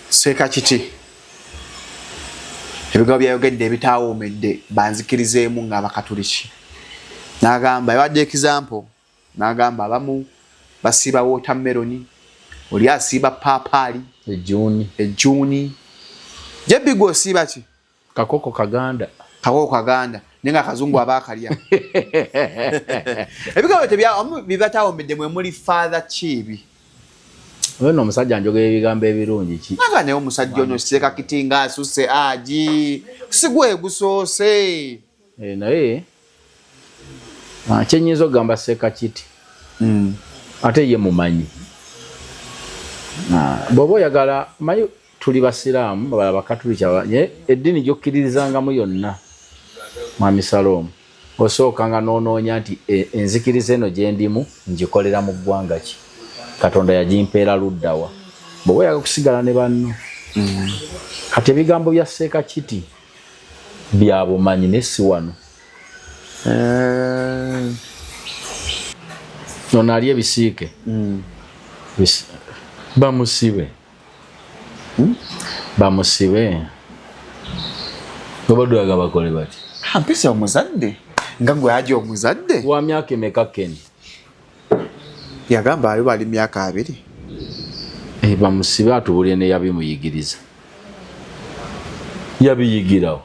Sekakiti ebigambo byayogedde ebitawoomedde banzikirizeemu nga Abakatuliki. N'agamba yawadde example, n'agamba abamu basiiba watermelon, oli asiiba paapaali, ejjuuni. Jebbi gwe osiiba ki? Kakoko kaganda. Kakoko kaganda. Nenga akazungu abaakalya. Ebigambo bibatawoomedde mwe muli father Kiibi. Ono omusajja njogera ebigambo ebirungi ki? Naga naye omusajja ono Sekakiti nga asusse aji. Sigwe gusoose. Naye kyenyinza okugamba Sekakiti. Ate ye mumanyi. Bw'oba oyagala manyi tuli basiraamu babala Bakatuliki eddiini gy'okkiririzangamu yonna Mwami Salome osookanga n'onoonya nti enzikiriza eno gye ndimu ngikolera mu ggwanga ki? Katonda yagimpeera luddawa. Bw'oba oyagala kusigala ne banno. Kati ebigambo bya Sekakiti bya bumanyi ne si wano. Ono ali ebisiike. Bamusibe. Bamusibe. Obadde oyagala bakole bati? Mpise omuzadde. Nga gwe aje omuzadde. Wa myaka emeka Ken? Yagamba ali myaka 2. Bamusibe atubulye ne yabimuyigiriza. Yabiyigirawo.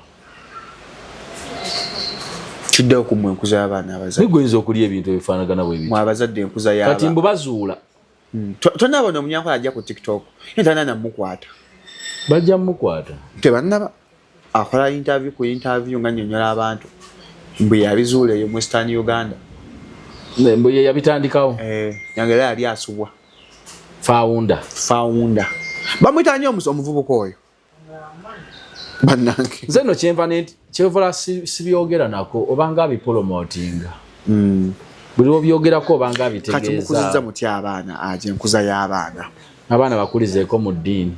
Kidde okumwe enkuza y'abaana abazadde. Nigwenza okulya ebintu ebifaanagana bwe mu abazadde enkuza y'abaana. Kati mbu bazuula. Tonabona omunyankole ajja ku TikTok. Entana namukwata. Bajja mukwata. Tebannaba akola interview nga nnyonnyola abantu. Mbu yabizuula eyo mu Western Uganda. Mbu ye yabitandikawo. Nyangera yali asubwa. Founder. Bamuyita nnyo omuvubuka oyo. Bannange. Zeno kyevola sibyogera nako obanga abipromotinga. Buli obyogerako obanga abitegeeza. Kati mukuzizza muti abaana aje enkuza y'abaana. Abaana bakulizeeko mu ddiini.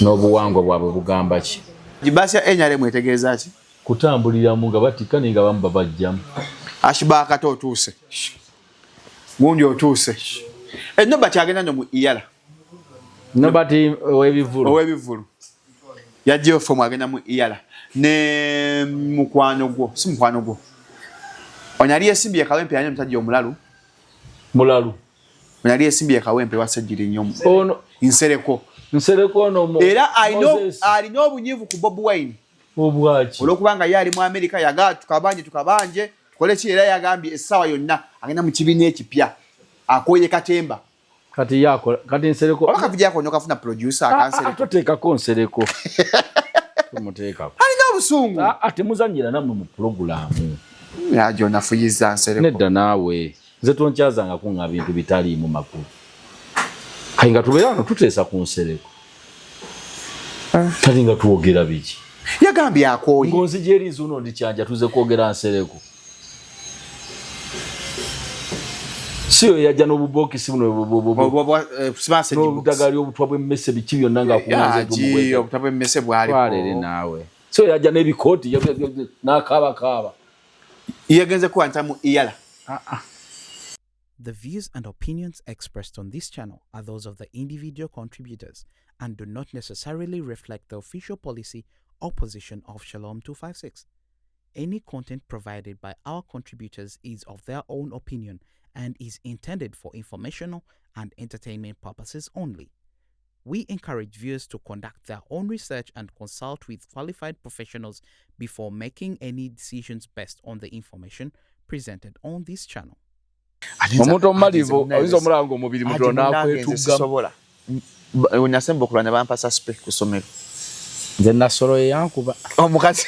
N'obuwangwa bwabwe bugamba ki? Gibasya enyale mwetegeeza ki? Kutambulira mu nga batikka nga bamu babajjamu. Ashibaka otuuse. Gundi otuuse. Nobati agenda no mu iyala. Nobati ow'ebivulu. Yajje fomu agenda mu iyala. Ne mukwano gwo, si mukwano gwo. Onyali esimbye Kawempe yanyo mutaji omulalu. Mulalu. Onyali esimbye Kawempe wasajjira nnyo. Ono Nsereko no. Era alina obunyivu ku Bobi Wine. Obwaki. Olwokubanga yali mu America yaga tukabanje tukole ki era yagambye essaawa yonna agenda mu kibiina ekipya. Akoye Katemba. Kati Nsereko. Oba kavijja ko nokafuna producer akansere. Atoteekako Nsereko. Tumuteekako. Alina obusungu. Ate muzannyira namwe mu programu. Yajo nafuyiza Nsereko. Nedda naawe. Nze tonkyazanga kunga bintu bitali mu makulu. Kayinga tubeera no tuteesa ku Nsereko. Kati nga tuwogera biki? Yagambye akoye. Ngonzi gyerinzi uno ndikyanja tuze kwogera Nsereko. Siyo yajja n'obubokisi buno sibase n'obudagali obutwa bw'emmese biki byonna ng'akungaze bw'emmese. Obutwa bw'emmese bwali. Twalere naawe. Siyo yajja n'ebikooti n'akaaba. Yagenze kuwanta mu iyala. The views and opinions expressed on this channel are those of the individual contributors and do not necessarily reflect the official policy or position of Shalom 256. Any content provided by our contributors is of their own opinion and is intended for informational and entertainment purposes only. We encourage viewers to conduct their own research and consult with qualified professionals before making any decisions based on the information presented on this channel. Omuntu omalivo oyinza omulango omubiri mutona akwetuga. Unasemba okulwana bampa suspect ku somero. Nze Nasolo yankuba. Omukazi.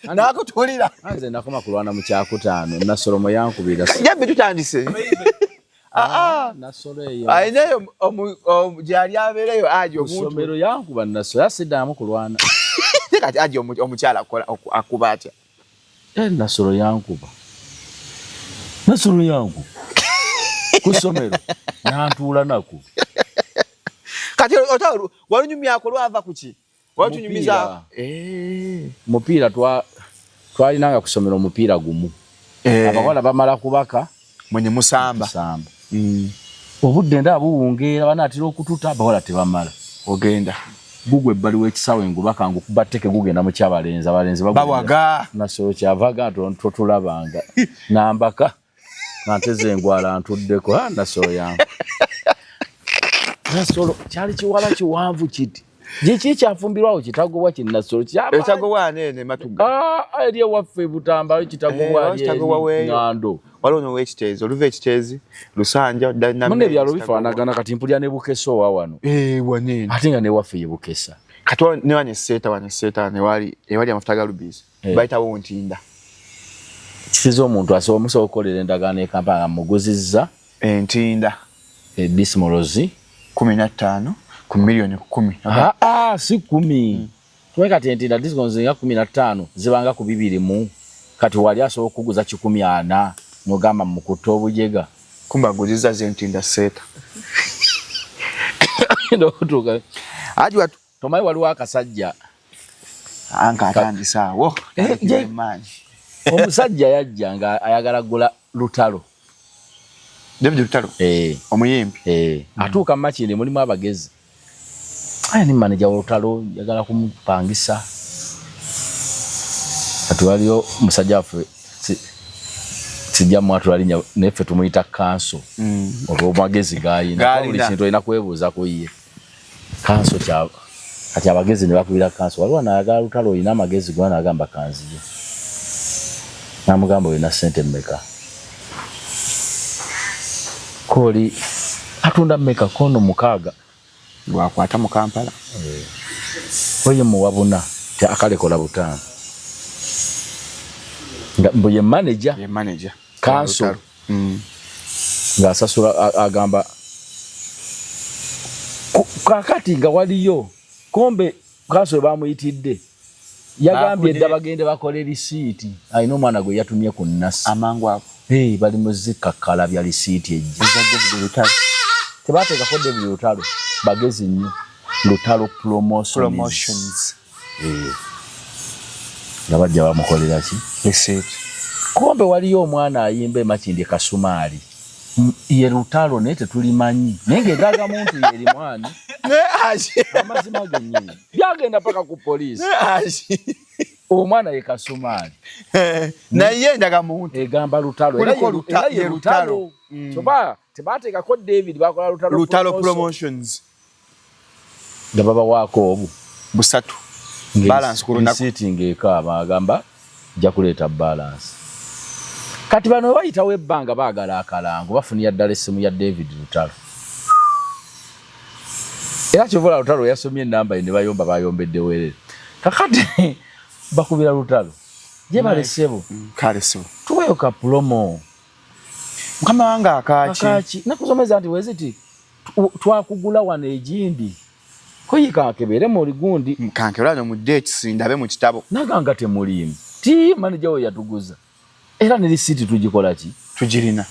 Nakutulira. Nze nakoma kulwana mu kyakutaano Nasolo mo yankubira. Jabbe tutandise. Nasolo eyo. Ayineyo gyali abeereyo aje omuntu. Somero yankuba Nasolo yasiddamu kulwana. Kati aje omukyala akuba atya. Nasolo yankuba. Nasolo yangu. Kusomero. Nantuula nako. Kati otaru walunyumya ko lwava kuki? Watunyumiza mupiira twalinanga kusomera omupiira gumu. Abakola bamala kubaka mwenye musamba. obudde nda buwungeera banaatira okututa abawala tebamala ogenda gugwe ebbali w'ekisawe ngubaka ngukuba tteke gugenda mu kyabalenzi abalenzi bawaga Nasolo kyavaga totulabanga nambaka nanteze engwala ntuddeko Nasolo yange Nasolo kyali kiwala kiwanvu kiti Jiki kyafumbirwawo kitagobwa ki Nasolo ekitagobwa nene matuga eri ewaffe Butambala kitagobwa ngando waliwo w'ekiteezi oluva ekiteezi Lusanja mune ebyalo bifaanagana kati mpulya ne Bukeso waawano wanene ate nga newaffe ye Bukesa kati ne waneseeta ewali amafuta ga Lubizi bayitawo Ntinda kisiza omuntu asobola omusobola okukolera endagaano e Kampala muguzizza Ntinda dismolozi 15 ku milioni 10 si 10 tuwe kati Ntinda dismolozi nga 15 zibanga ku 2 mu kati wali asobola okuguza 140 mugamba mukuta obujega kumba guziza ze Ntinda seeta ndotuka ajwa tomayi waliwo akasajja anka atandisaawo omusajja yajja nga ayagala gula Lutalo David Lutalo omuyimbi atuuka Makindi mulimu abagezi aya ni manager wa Lutalo yagala kumupangisa kati waliyo musajja waffe sijja mwatu alinya neffe tumuyita kanso omagezi gayina buli kintu olina kwebuuza ku ye kanso kyaba kati abagezi ne bakubira kanso waliwo nayagala Lutalo olina amagezi gwana agamba kanziye namugamba olina ssente mmeka koli atunda mmeka kono 6 gwakwata mu Kampala oye muwabuna te akalekola butano mbuye manager kanso ng'asasula agamba kakati nga waliyo kombe kanso bamuyitidde yagambye edda bagende bakole risiiti alina omwana gwe yatumye ku nnasi amangu ako bali muzikakkala bya risiiti ejja tebateekako David Lutalo bagezi nnyo Lutalo promotions nga bajja bamukolera ki risiiti kombe waliyo omwana ayimba e Makindi Kasumaali ye Lutalo naye tetulimanyi naye ng'etaaga muntu yeri mwani amazima gennyini byagenda paka ku poliisi omwana ye Kasumaali naye ndaga muntu egamba Lutalo era ye Lutalo kyoba tebateekako David bakola Lutalo promotions nga babawaako obu busatu balance ku lunaku sitting ekaaba agamba jja kuleeta balance kati bano bayitawo ebbanga baagala akalango bafunira ddala essimu ya David Lutalo era kyovola Lutalo yasomye enamba ye ne bayomba bayombedde werere kakati bakubira Lutalo je balesebo kalesebo tuweyo ka promo mukama wange akaaki nakuzomeza nti weziti twakugula wano egindi koyika akebere muri gundi kankerano mu date sindabe mu kitabo naganga temulimu ti manager we yatuguza era ne risiti tujikola ki tujirina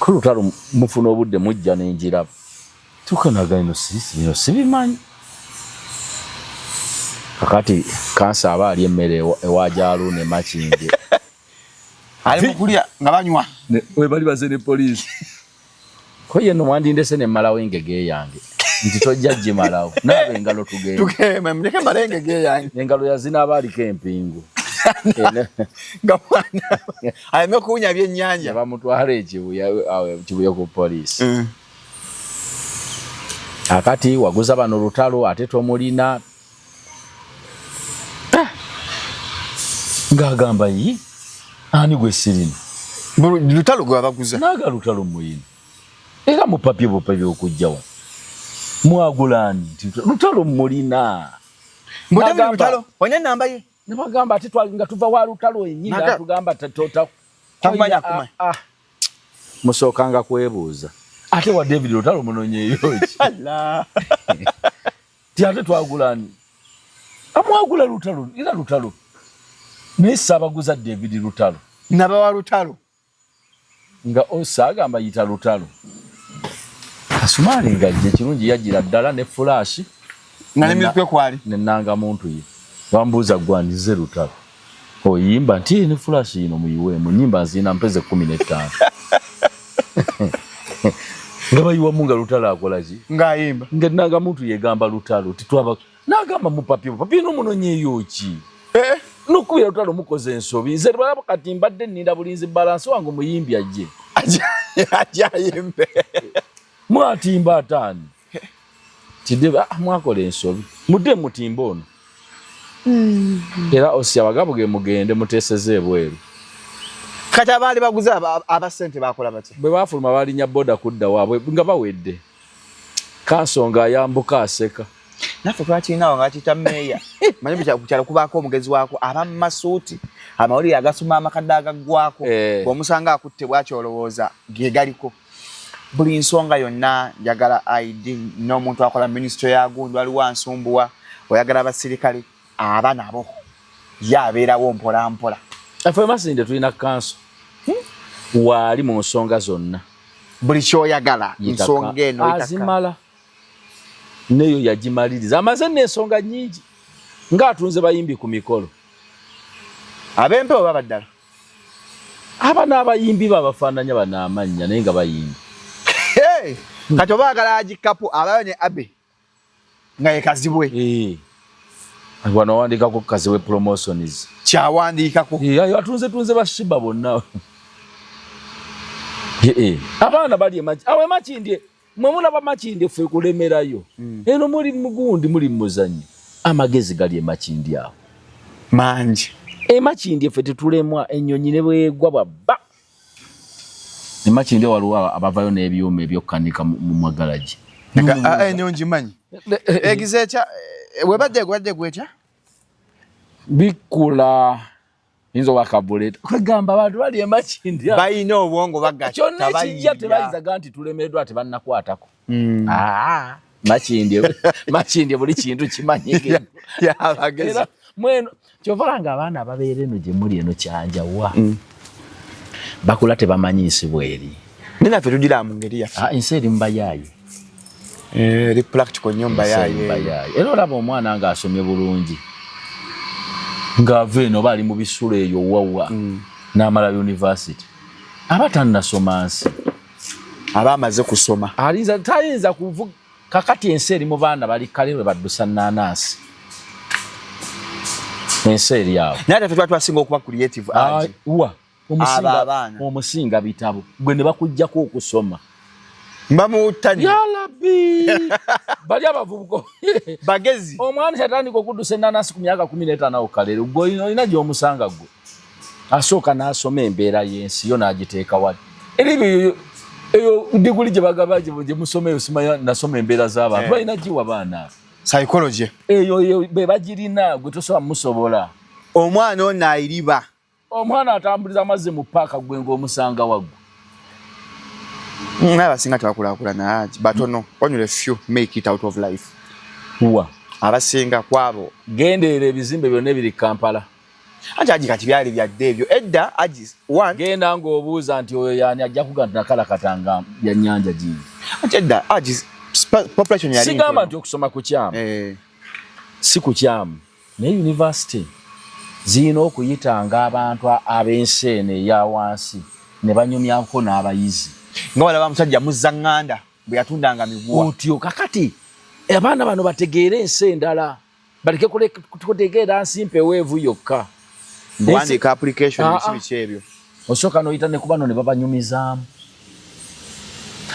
ku Lutalo mufuna obudde mujja n'enjira tukanaga ino sibimanyi kakati kansa abaali emmere ewajalu ne Makindi ali mukulya nga banywa we bali baze ne poliisi ko yenno mwandindese ne malawo engege yange nti tojja jimalawo nabe engalo tugenda mleke malengege yange engalo yazina abaliko empingu nga mwana ayeme kunya byennyanja bamutwala ekibuya ku poliisi akati waguza bano Lutalo ate tomulina ngagamba yi ani gwe sirina Lutalo gwe abaguza naga Lutalo muyina era mupapye bupapye okujjawo mwagulani Lutalo mulina mbodde Lutalo onye namba ye nabagamba ate nga tuva wa Lutalo enyinga tugamba tota tamanya kuma musokanga kwebuuza ate wa David Lutalo munonyeyo ki Allah ti ate twagulani amwagula Lutalo ira Lutalo nesa abaguza David Lutalo naba wa Lutalo nga osagamba yita Lutalo Kasumaali nga je kirungi yagira ddala ne flash nale mitwe kwali nenanga muntu ye bambuza gwandize Lutalo oyimba nti ne flash ino muyiwe mu nyimba zina mpeze 15 ngabayiwa munga lutalo akolaji ngayimba ngenanga muntu yegamba lutalo titwaba nagamba mu papi no munonye yoki nokubira lutalo mukoze ensobi nze balaba kati mbadde ninda bulinzi balance wangu muyimbi ajje ajayimbe mwatimba atani tideba mwakola ensobi mudde mutimba ono era osya bagabuge mugende muteseze ebweru kati abali baguze abasente bakola bati bwe bafuluma balinya boda kudda waabwe nga bawedde kansonga yambuka aseka nafe twakinawo nga kita meya manyi kukyalo kubaako omugezi waako abamu masuuti amawulire agasuma amakadde agaggwako bw'omusanga akutte bwakyolowooza ge galiko buli nsonga yonna njagala ID n'omuntu akola minisitule ya Gundu waliwo ansumbuwa oyagala abasirikale aba nabo yabeerawo mpola mpola afe Masinde tulina kanso wali mu nsonga zonna buli kyoyagala nsonga eno azimala neyo yagimaliriza amaze n'ensonga nnyingi ng'atunze bayimbi ku mikolo ab'empewo baba ddala aba n'abayimbi babafaananya banaamannya naye nga bayimbi kati oba agala agikapu abayo ne abe nga ye Kazibwe wano wandikako Kazibwe promotions kyawandiikako atunze bashiba bonna abaana bali awe Makindye mwemuna ba Makindye ffe kulemerayo eno muri mugundi muri muzanyi amagezi gali Makindye awo mangi Makindye ffe tetulemwa ennyonyi ne bwegwa baba Makindye waliwo abavayo n'ebyuma ebyokkanika mu magalaji enyonji manyi egizeekya webadde gwekya bikula inzo wakabuleta kwegamba abantu bali Makindye bayina obwongo bagatta kyonna kijja tebayizaga nti tulemeddwa tebannakwatako Makindye buli kintu kimanyike yabagezi mweno kyovalanga abaana ababeera eno gye muli eno kyanjawa bakula tebamanyiisibwa eri ninaffe tugira mu ngeri yaffe ensi eri mubayaayi eri practical nnyo mbayaayi era olaba omwana ng'asomye bulungi ng'ava eno oba ali mu bisulo eyo wawa n'amala university aba tannasoma nsi aba amaze kusoma tayinza kuvuga kakati ensi eri mu baana bali kale bwe baddusa nnanansi ensi eri awo naye ate tuba twasinga okuba creative omusinga bitabo gwe ne bakuggyako okusoma mbamuutani ya Rabbi bali abavubuko bagezi omwana kyatandika okuddusa ennanasi ku myaka 15 kalero gwe olina gy'omusanga gwe asooka n'asoma embeera y'ensi yo n'agiteeka wali eyo diguli gye bagaba gye musoma eyo simanya nasoma embeera z'abantu balina giwa baana psychology eyo be bagirina gwe tosobola musobola omwana ono ayiriba omwana atambuliza amazzi mu paaka gwe ng'omusanga waggwe abasinga tebakulaakulana batono only a few make it out of life abasinga kwabo gendeera ebizimbe byonna ebiri Kampala anti kati byali byadde ebyo edda genda ng'obuuza nti oyo yani ajja kuga nti nakala katanga ya nnyanja giri anti edda population yali sigamba nti okusoma kukyamu si kukyamu naye university zirina okuyitanga abantu ab'ensi eno eya wansi ne banyumyako n'abayizi nga walaba musajja Muzaŋŋanda bwe yatundanga miguwa otyo kakati abaana bano bategeere ensi endala baleke kutegeera nsi mpeweevu yokka wandika application biki ebyo osooka n'oyita ne ku bano ne babanyumizaamu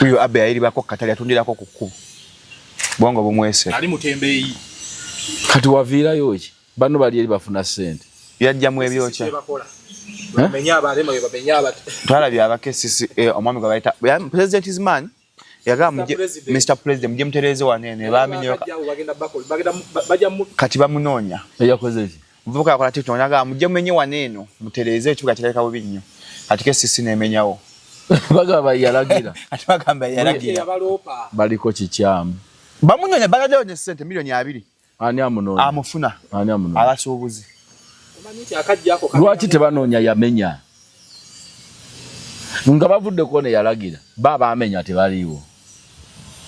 uyo abe yayiribako katali atundirako ku kkubo bwongo bumwese ali mutembeeyi kati waviirayo ki bano bali eri bafuna ssente yajjamu ebyokya twalabye abakesisi omwami gwe bayita president is man yagamba Mr. President mujje mutereeze wanene bamenyeyo kati bamunoonya eyakoze ki muvubuka yakola TikTok yagamba mujje mumenye waneeno mutereeze ekibuga kirabika bubi nnyo kati kesisi neemenyawo bagamba yalagira ati bagamba yalagira baliko kikyamu bamunoonya baladdeyo ne ssente milioni 2 ani amunoonya amufuna ani amunoonya abasuubuzi lwaki tebanoonya yamenya nga bavuddeko ne yalagira baba amenya tebaliiwo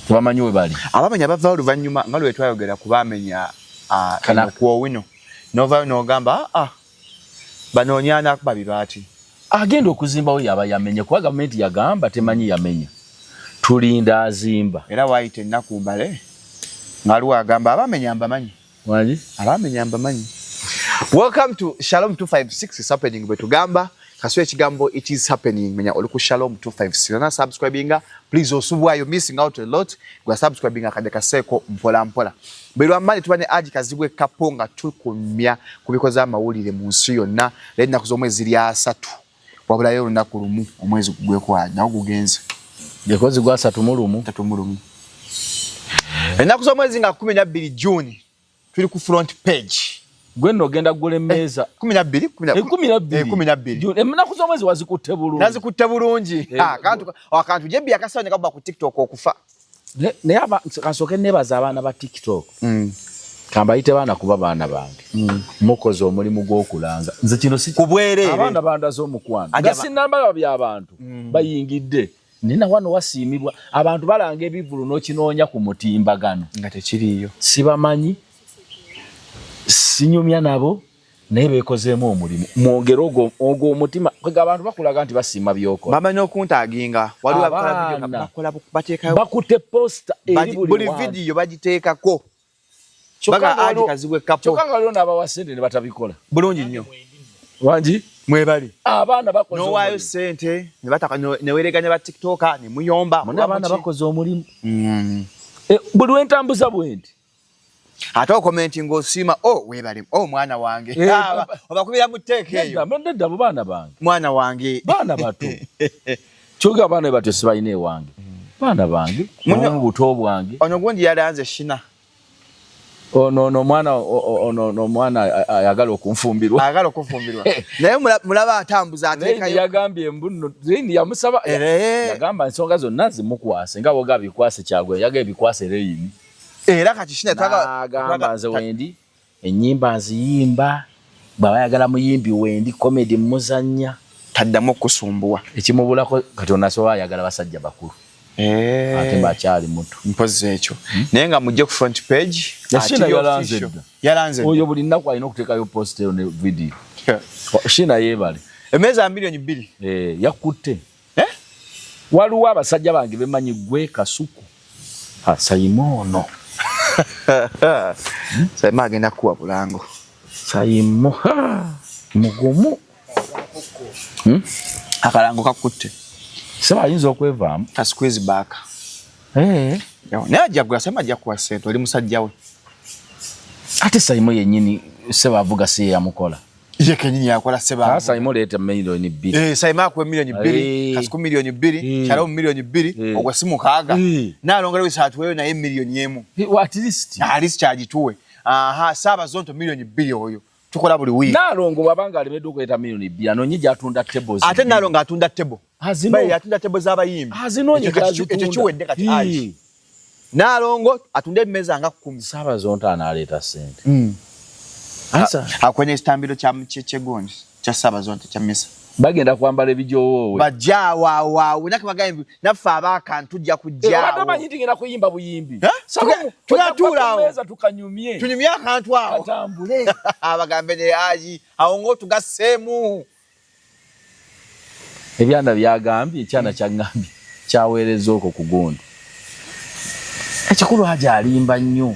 tebamanyi we bali abamenya bava oluvannyuma nga lwe twayogera kubamenya kuowino novaayo n'ogamba banoonyana babi baati agenda okuzimbawo yaba yamenye kuba gavumenti yagamba temanyi yamenya tulinda azimba era waayita ennaku mbale ngaliwo agamba abamenya mbamanyi wali abamenya mbamanyi. Welcome to Shalom 256 is happening betugamba kaswe ekigambo it is happening menya oli ku Shalom 256 na subscribinga please osubwa you missing out a lot gwa subscribinga kade kaseko mpola mpola bero amani tubane aji kazibwe kaponga tukumya kubikoza amawulire mu nsi yonna lenda kuzomwezi lya 3 wabula yo lunaku lumu omwezi gugwe kwa na ogugenze yekozi gwa 3 mulumu ennaku z'omwezi nga 12 June tuli ku front page gweno ogenda gule meza 12 ennaku z'omwezi wazikutte bulungi nazikutte bulungi akantu jebi akasanya kaba ku TikTok okufa ne aba kasoke nebaza abaana ba TikTok kamba ite baana kuba baana bange mukozi omulimu gw'okulanga nze kino si kubwerere abaana bandazo omukwano gasi namba by'abantu bayingidde nina wano wasiimibwa abantu balanga ebivulu n'okinoonya ku mutimbagano nga tekiriyo sibamanyi sinyumya nabo naye beekozeemu omulimu mwongere ogwo omutima kwega abantu bakulaga nti basiima by'okola bamanyi okuntaaginga waliwo bakola bateekayo bakutte posta eri buli vidiyo bagiteekako baga aji kazibwe kapo kyokka nga lyo n'abawa ssente ne batabikola bulungi nnyo wangi mwebali abaana bakoze no wayo sente ne bataka ne wereganya ba TikTok ne muyomba abaana bakoze omulimu buli wentambuza bwenti ate commenting osima webali mwana wange obakubira muteeke eyo ndadda baana bange mwana wange baana bato kyoga abaana bato sibalina ewange baana bange mu buto bwange ono gundi yalanze shina no mwana ayagala okunfumbirwa naye mulaba atambuza ateekayo yagambye embuno zindi yamusaba yagamba ensonga zonna zimukwase nga boga bikwase kyagwe yaga bikwase reyini era kati shina twagamba nze wendi ennyimba nziyimba bw'abayagala muyimbi wendi comedy muzannya taddamu okusumbuwa ekimubulako kati onasobola ayagala basajja bakulu ate bakyali muto mpozi ekyo naye nga mujje ku front page yalanze oyo buli nnaku alina okuteekayo post ne video shina yeebale emmeeza $2,000,000 yakutte waliwo abasajja bange bemanyi gwe kasuku sayimoono sayima agenda kuwa bulango sayimo mugumu akalango kakutte saba ayinza okwevaamu ka squeeze back naye ajagula sayima ajja kuwa ssente oli musajja we ate sayimo yennyini seba avuga si yamukola ye kenyini yakola seba sayimo leeta $2,000,000 sayima akuwe $2,000,000 kasiku $2,000,000 kyalo $2,000,000 ogwa simu kaaga nalongera wisatuweyo naye $1,000,000 at least kyagituwe saaba zonto $2,000,000 oyo tukola buli wiiki nalongo wabanga alemedde okuleeta $2,000,000 anonye gyatunda tables ate nalongo atunda table atunda table z'abayimbi ekyo kiwedde kati aji nalongo atunda emmeeza nga 10 saaba zonto analeeta ssente akwenye ekitambiro kyegondi kya saaba zonto kya misa bagenda kwambala ebijowoowe bajja waawe nake bagambye naffe abakantu tujja kujjaawo amanyi nti ngenda kuyimba buyimbi tugatuulaawo tunyumye akantu awo atambule abagambe ne aji awo ng'otugasseemu ebyana byagambye ekyana kyagambye kyaweereza okwo ku gundi ekikulu aja alimba nnyo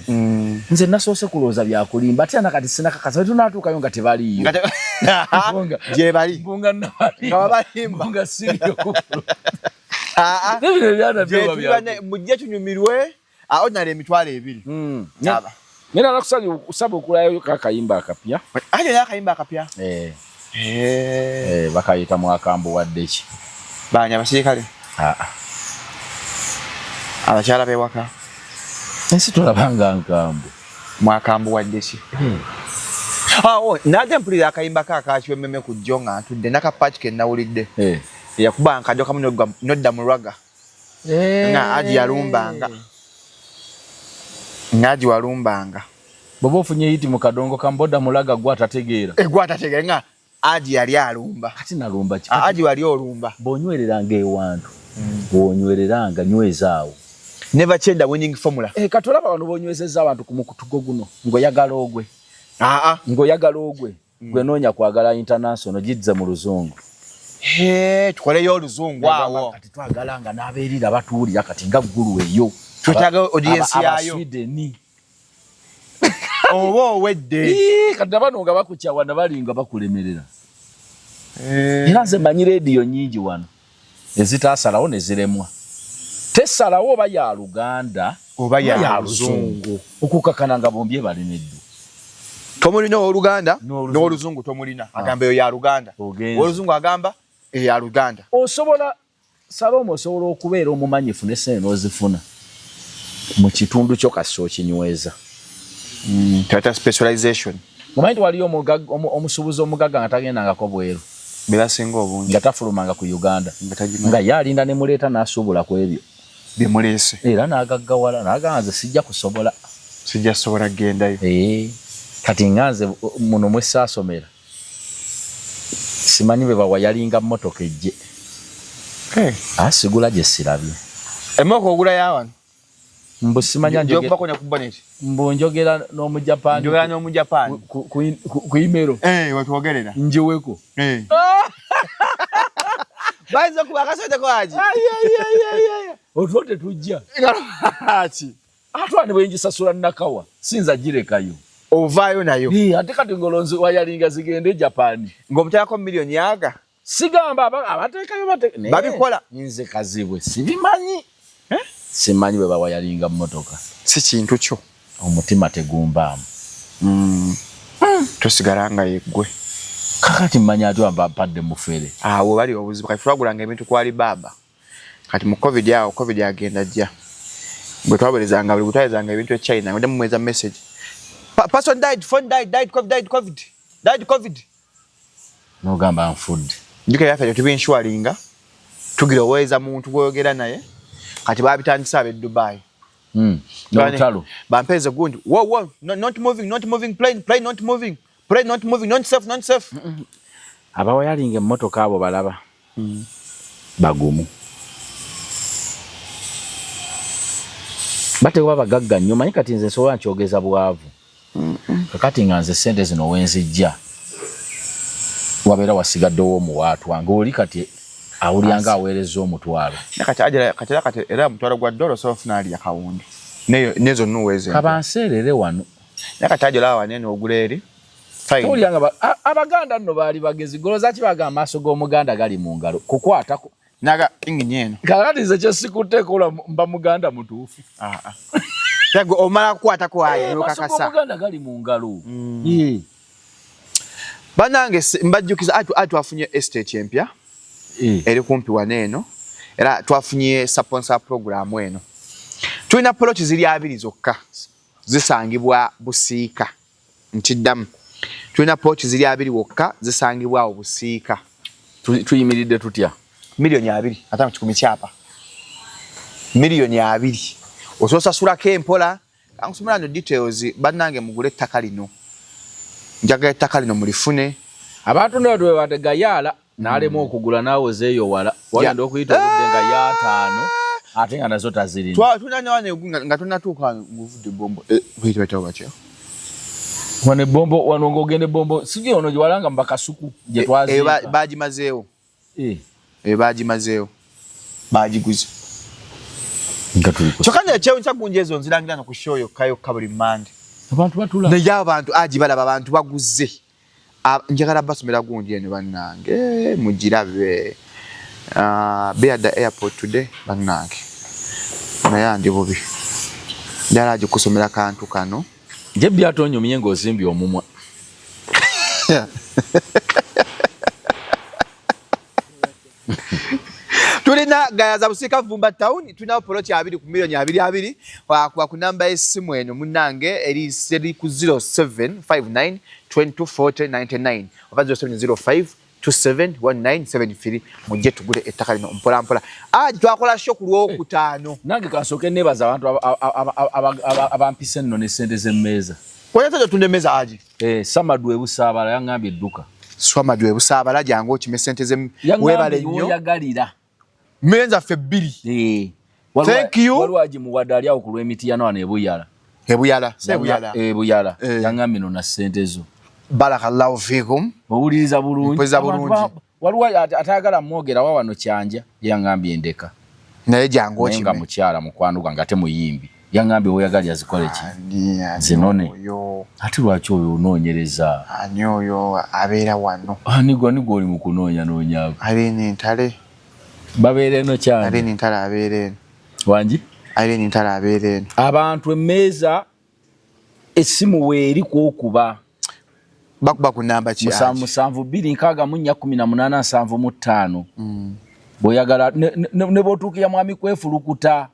nze nasoose kulooza byakulimba ate nakati sinakakasa tunatuukayo nga tebaliyo gye bali mbunga balimba mbunga siriyo mujje tunyumirwe ordinary emitwalo 2 nina nakusaba okulayo kakayimba akapya ate nakayimba akapya bakayita mwakambu wadde ki banya abasirikale abakyala bewaka ensi tulabanga nkambu mwakambu wadde ki nate mpulira akayimba kakakiwememe ku jjo nga ntudde nakapaki ke nawulidde yakuba nkajjo kamu nodda mu lwaga nga aji yalumbanga ngaji walumbanga bwoba ofunye yiti mu kadongo kamboda mulaga gwatategeera nga aji yali alumba kati nalumba ki aji wali olumba bonywereranga ewantu bonywereranga nywezaawo never change the winning formula katolaba abantu bonywezeza abantu ku mukutugo guno ngoyagala ogwe ngoyagala ogwe gwe noonya kwagala international jidza mu luzungu tukoleyo oluzungu awo kati twagala nga n'abeerira batuwulira kati nga ggulu eyo twetaaga audience yayo Abaswideni oba owedde kati abano nga bakukyawa na balinga bakulemerera era nze manyi rediyo nnyingi wano ezitaasalawo ne ziremwa tesalawo oba ya Luganda oba ya Luzungu okukakana nga bombi ebalemeddwa tomulina oluganda n'oluzungu tomulina agamba eyo ya Luganda oluzungu agamba eya Luganda osobola Salomo osobola okubeera omumanyifu ne sente n'ozifuna mu kitundu kyo kasi okinyweza tata specialization mumanyi waliyo omusuubuzi omugagga nga tagendangako bweru bebasinga obungi nga tafulumanga ku Uganda nga yalinda ne muleeta n'asuubula ku ebyo byemuleese era n'agaggawala n'agamba nze sijja kusobola gendayo kati nga nze muno mwe saasomera simanyi bwe bawa yalinga mmotoka ejje asigula gye sirabye emmotoka ogula yawano mbu simanya mbu njogera n'Omujapaani ku imero wetwogerera njiweko bayinza kuba akasente kwaki otwo tetujja atwani bwenjisasula nakawa sinza girekayo ovaayo nayo ate kati ngolonzi wayalinga zigende Japan ng'omuteekako miliyoni yaga sigamba abateekayo babikola nze kazibwe sibimanyi simanyi bwe bawayalinga mmotoka si kintu kyo omutima tegumbaamu tosigalanga yeggwe kakati mmanyi ati wampadde mufere awo bali obuzibu kati twagulanga ebintu kwali baba kati mu covid agenda jja bwe twaberezanga buli butwalezanga ebintu e China ngenda mumweza message person died, phone died covid nogamba nfudde ndika yaffe tubinswalinga tugira oweza muntu gwogera naye kati babitandisa abe Dubai n'olutalo bampeze gundi wow not moving plane not moving not safe abawayalinga emmotoka abo balaba bagumu bate kuba bagagga nnyo manyi kati nze nsobola nkyogeza bwavu kakati nga nze sente zino wenzijja wabeera wasigaddewo omuwaatwa ng'oli kati awulyanga aweereza omutwalo kati era omutwalo gwa ddoola osobola ofuna ali akawundi nezo nnuweeze kabanseerere wano kati ajola wanene ogula eri towulyanga abaganda nno baali bagezi goloza ki baga amaaso g'omuganda gali mu ngalo kukwatako naga ingini eno kakati nze kyesikuteekola mba muganda mutuufu omala kukwatako ayi nokakasa omuganda gali mu ngalo banange mbajjukiza ati twafunye estate empya eri kumpi waneeno era twafunye sponsor program eno tulina poloti ziri abiri zokka zisangibwa Busiika nkiddamu tulina poloti ziri abiri wokka zisangibwa awo Busiika tuyimiridde tutya miliyoni 2 ate kikumi kyapa miliyoni 2 ososasulako empola kankusomera no details bannange mugule ettaka lino njaga ettaka lino mulifune abantu nabo bwe bategayala n'alema okugula naawe zeeyo wala wagenda okuyita obudde nga ya 5 ate nga nazo tazirina tunanyawane nga tunatuuka nguvudde bombo bwitibatawo batya wane bombo wano ng'ogende bombo sijui ono giwalanga mu bakasuku gye twaziika bagimazeewo bagimazeewo bagiguze kyokka nekyewunyisa gunji ezo nzirangira no ku show yokka buli mmande abantu batula naye abantu agibalaba abantu baguze njagala basomera gundi eno bannange mugirabe be at the airport today bannange naye andi bubi ddala agikusomera kantu kano nje byatonyumye ng'ozimbye omumwa tulina gayaza Busiika Vumba town tulina poloti 2 ku miliyoni 2 kwa ku namba y'essimu eno munnange eri ku 0759224099 oba 0705271973 mujje tugule ettaka lino mpola twakola show ku Lwokutaano nange kansooke neebaza abantu abampise nno ne ssente z'emmeeza koyatajo tundemeza aji Samadu Ebusaabala yaŋŋambye edduka Samadu Ebusaabala jangu okime ssente ze webale nnyo yagalira menza ffe 2 thank you waliwo agimuwadde ali awo ku lw'emiti yano ebuyala ebuyala yaŋŋambye no na ssente zo barakallahu fikum owuliriza bulungi waliwo atayagala mwogera wano Kyanja yangambye ndeka naye jangu okime nga mukyala mukwano gwange ate muyimbi yangambye oyagala yazikole ki zinone ati lwaki oyo onoonyereza ani oyo abeera wano nigo oli mu kunoonya noonyako Irene Ntale babeera eno Kyanja Irene Ntale abeera eno wangi Irene Ntale abeera eno abantu emmeeza essimu weeri kwokuba bakuba ku namba ki 7241875 boyagala ne botuukira mwami kwefulukuta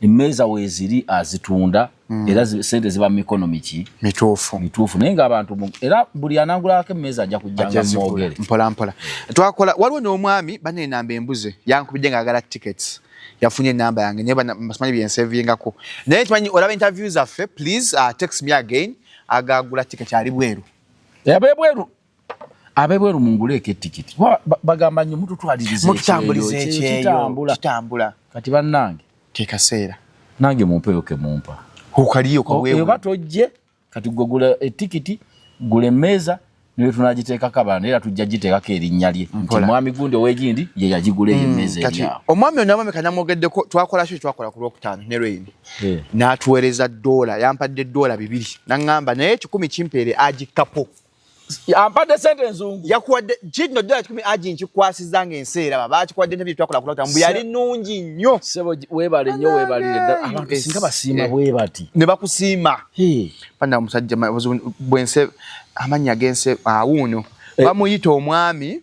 emmeeza weeziri azitunda era sente ziba mikono miki mituufu naye nga abantu era buli anangulako emmeeza ajja kujjanga mwogere mpola twakola waliwo n'omwami banne namba embuze yankubidde ng'agala tickets yafunye enamba yange naye basimanyi byensevingako naye tumanyi olaba interview zaffe please text me again agagula ticket ali bweru abebweru munguleeko etikiti bagamba nnyo mututwalirize kitambula kati bannange tekaseera nange mumpeyo ke mumpa ukaliyo kawewe oba tojje kati gugula etikiti gula emmeeza niwe tunagiteekako abantu era tujja giteekako erinnya lye nti mwami gundi ow'egindi ye yagigula eyo emmeeza eryawo omwami ono omwami kanamwogeddeko twakola ku lwokutaano ne lweni n'atuweereza $, yampadde $200 naŋŋamba naye 10 kimpeere agikapo ampadde sente enzungu yakuwadde kino $10 agi nkikwasiza ng'enseera baba bakikuwadde n'ebintu twakola ku lwokutaano mbu yali nnungi nnyo sebo weebale nnyo weebalire ddala abantu singa basiima bwe bati ne bakusiima panda omusajja bwense amannya gense wuuno bamuyita omwami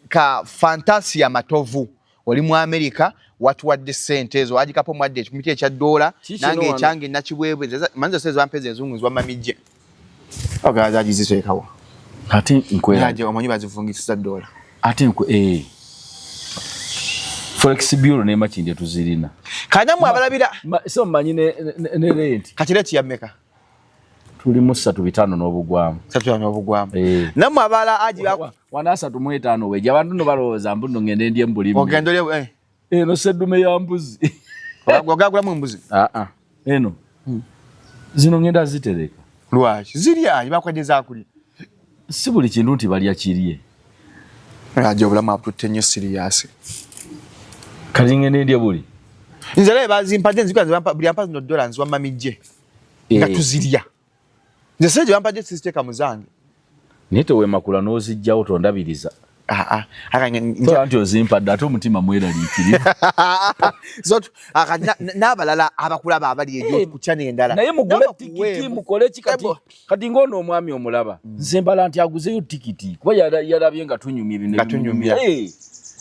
ka Fantasia Matovu oli mu America watuwadde sente ezo agikapo mwadde ekimiti ekya $, nange ekyange nakiweebwe manzi seze bampeze enzungu zibamamijje agazaji ziteekawo ate nkweraje omanyi bazivungisiza $. ate flexible ne makinde tuzirina kanamu abalabira so manyi ne rent kati leti yameka tuli mu 3 n'obugwamu 3 n'obugwamu namu abala aji wana 3 weje abantu no balowooza mbuno ngende ndiye mbulimi ogendole no seddume ya mbuzi ogagula mu mbuzi eno zino ngenda zitereka lwaki zirya bakwadeza kuli si buli kintu nti balya kiriye aje obulamu aputte nnyo serious kali ngende ndiye buli nzale bazimpadde nzikwanze buli ampa no $, nzwa mamijje nga tuzirya nzeseje bampadde sisteka muzange nito we makula nozijjawo tondabiriza nti ozimpadde ate omutima mweraliikiri n'abalala abakulaba abali ejo kukya n'endala naye mugule tikiti mukole ki kati ng'ono omwami omulaba nze mbala nti aguzeyo tikiti kuba yalabye nga tunyumira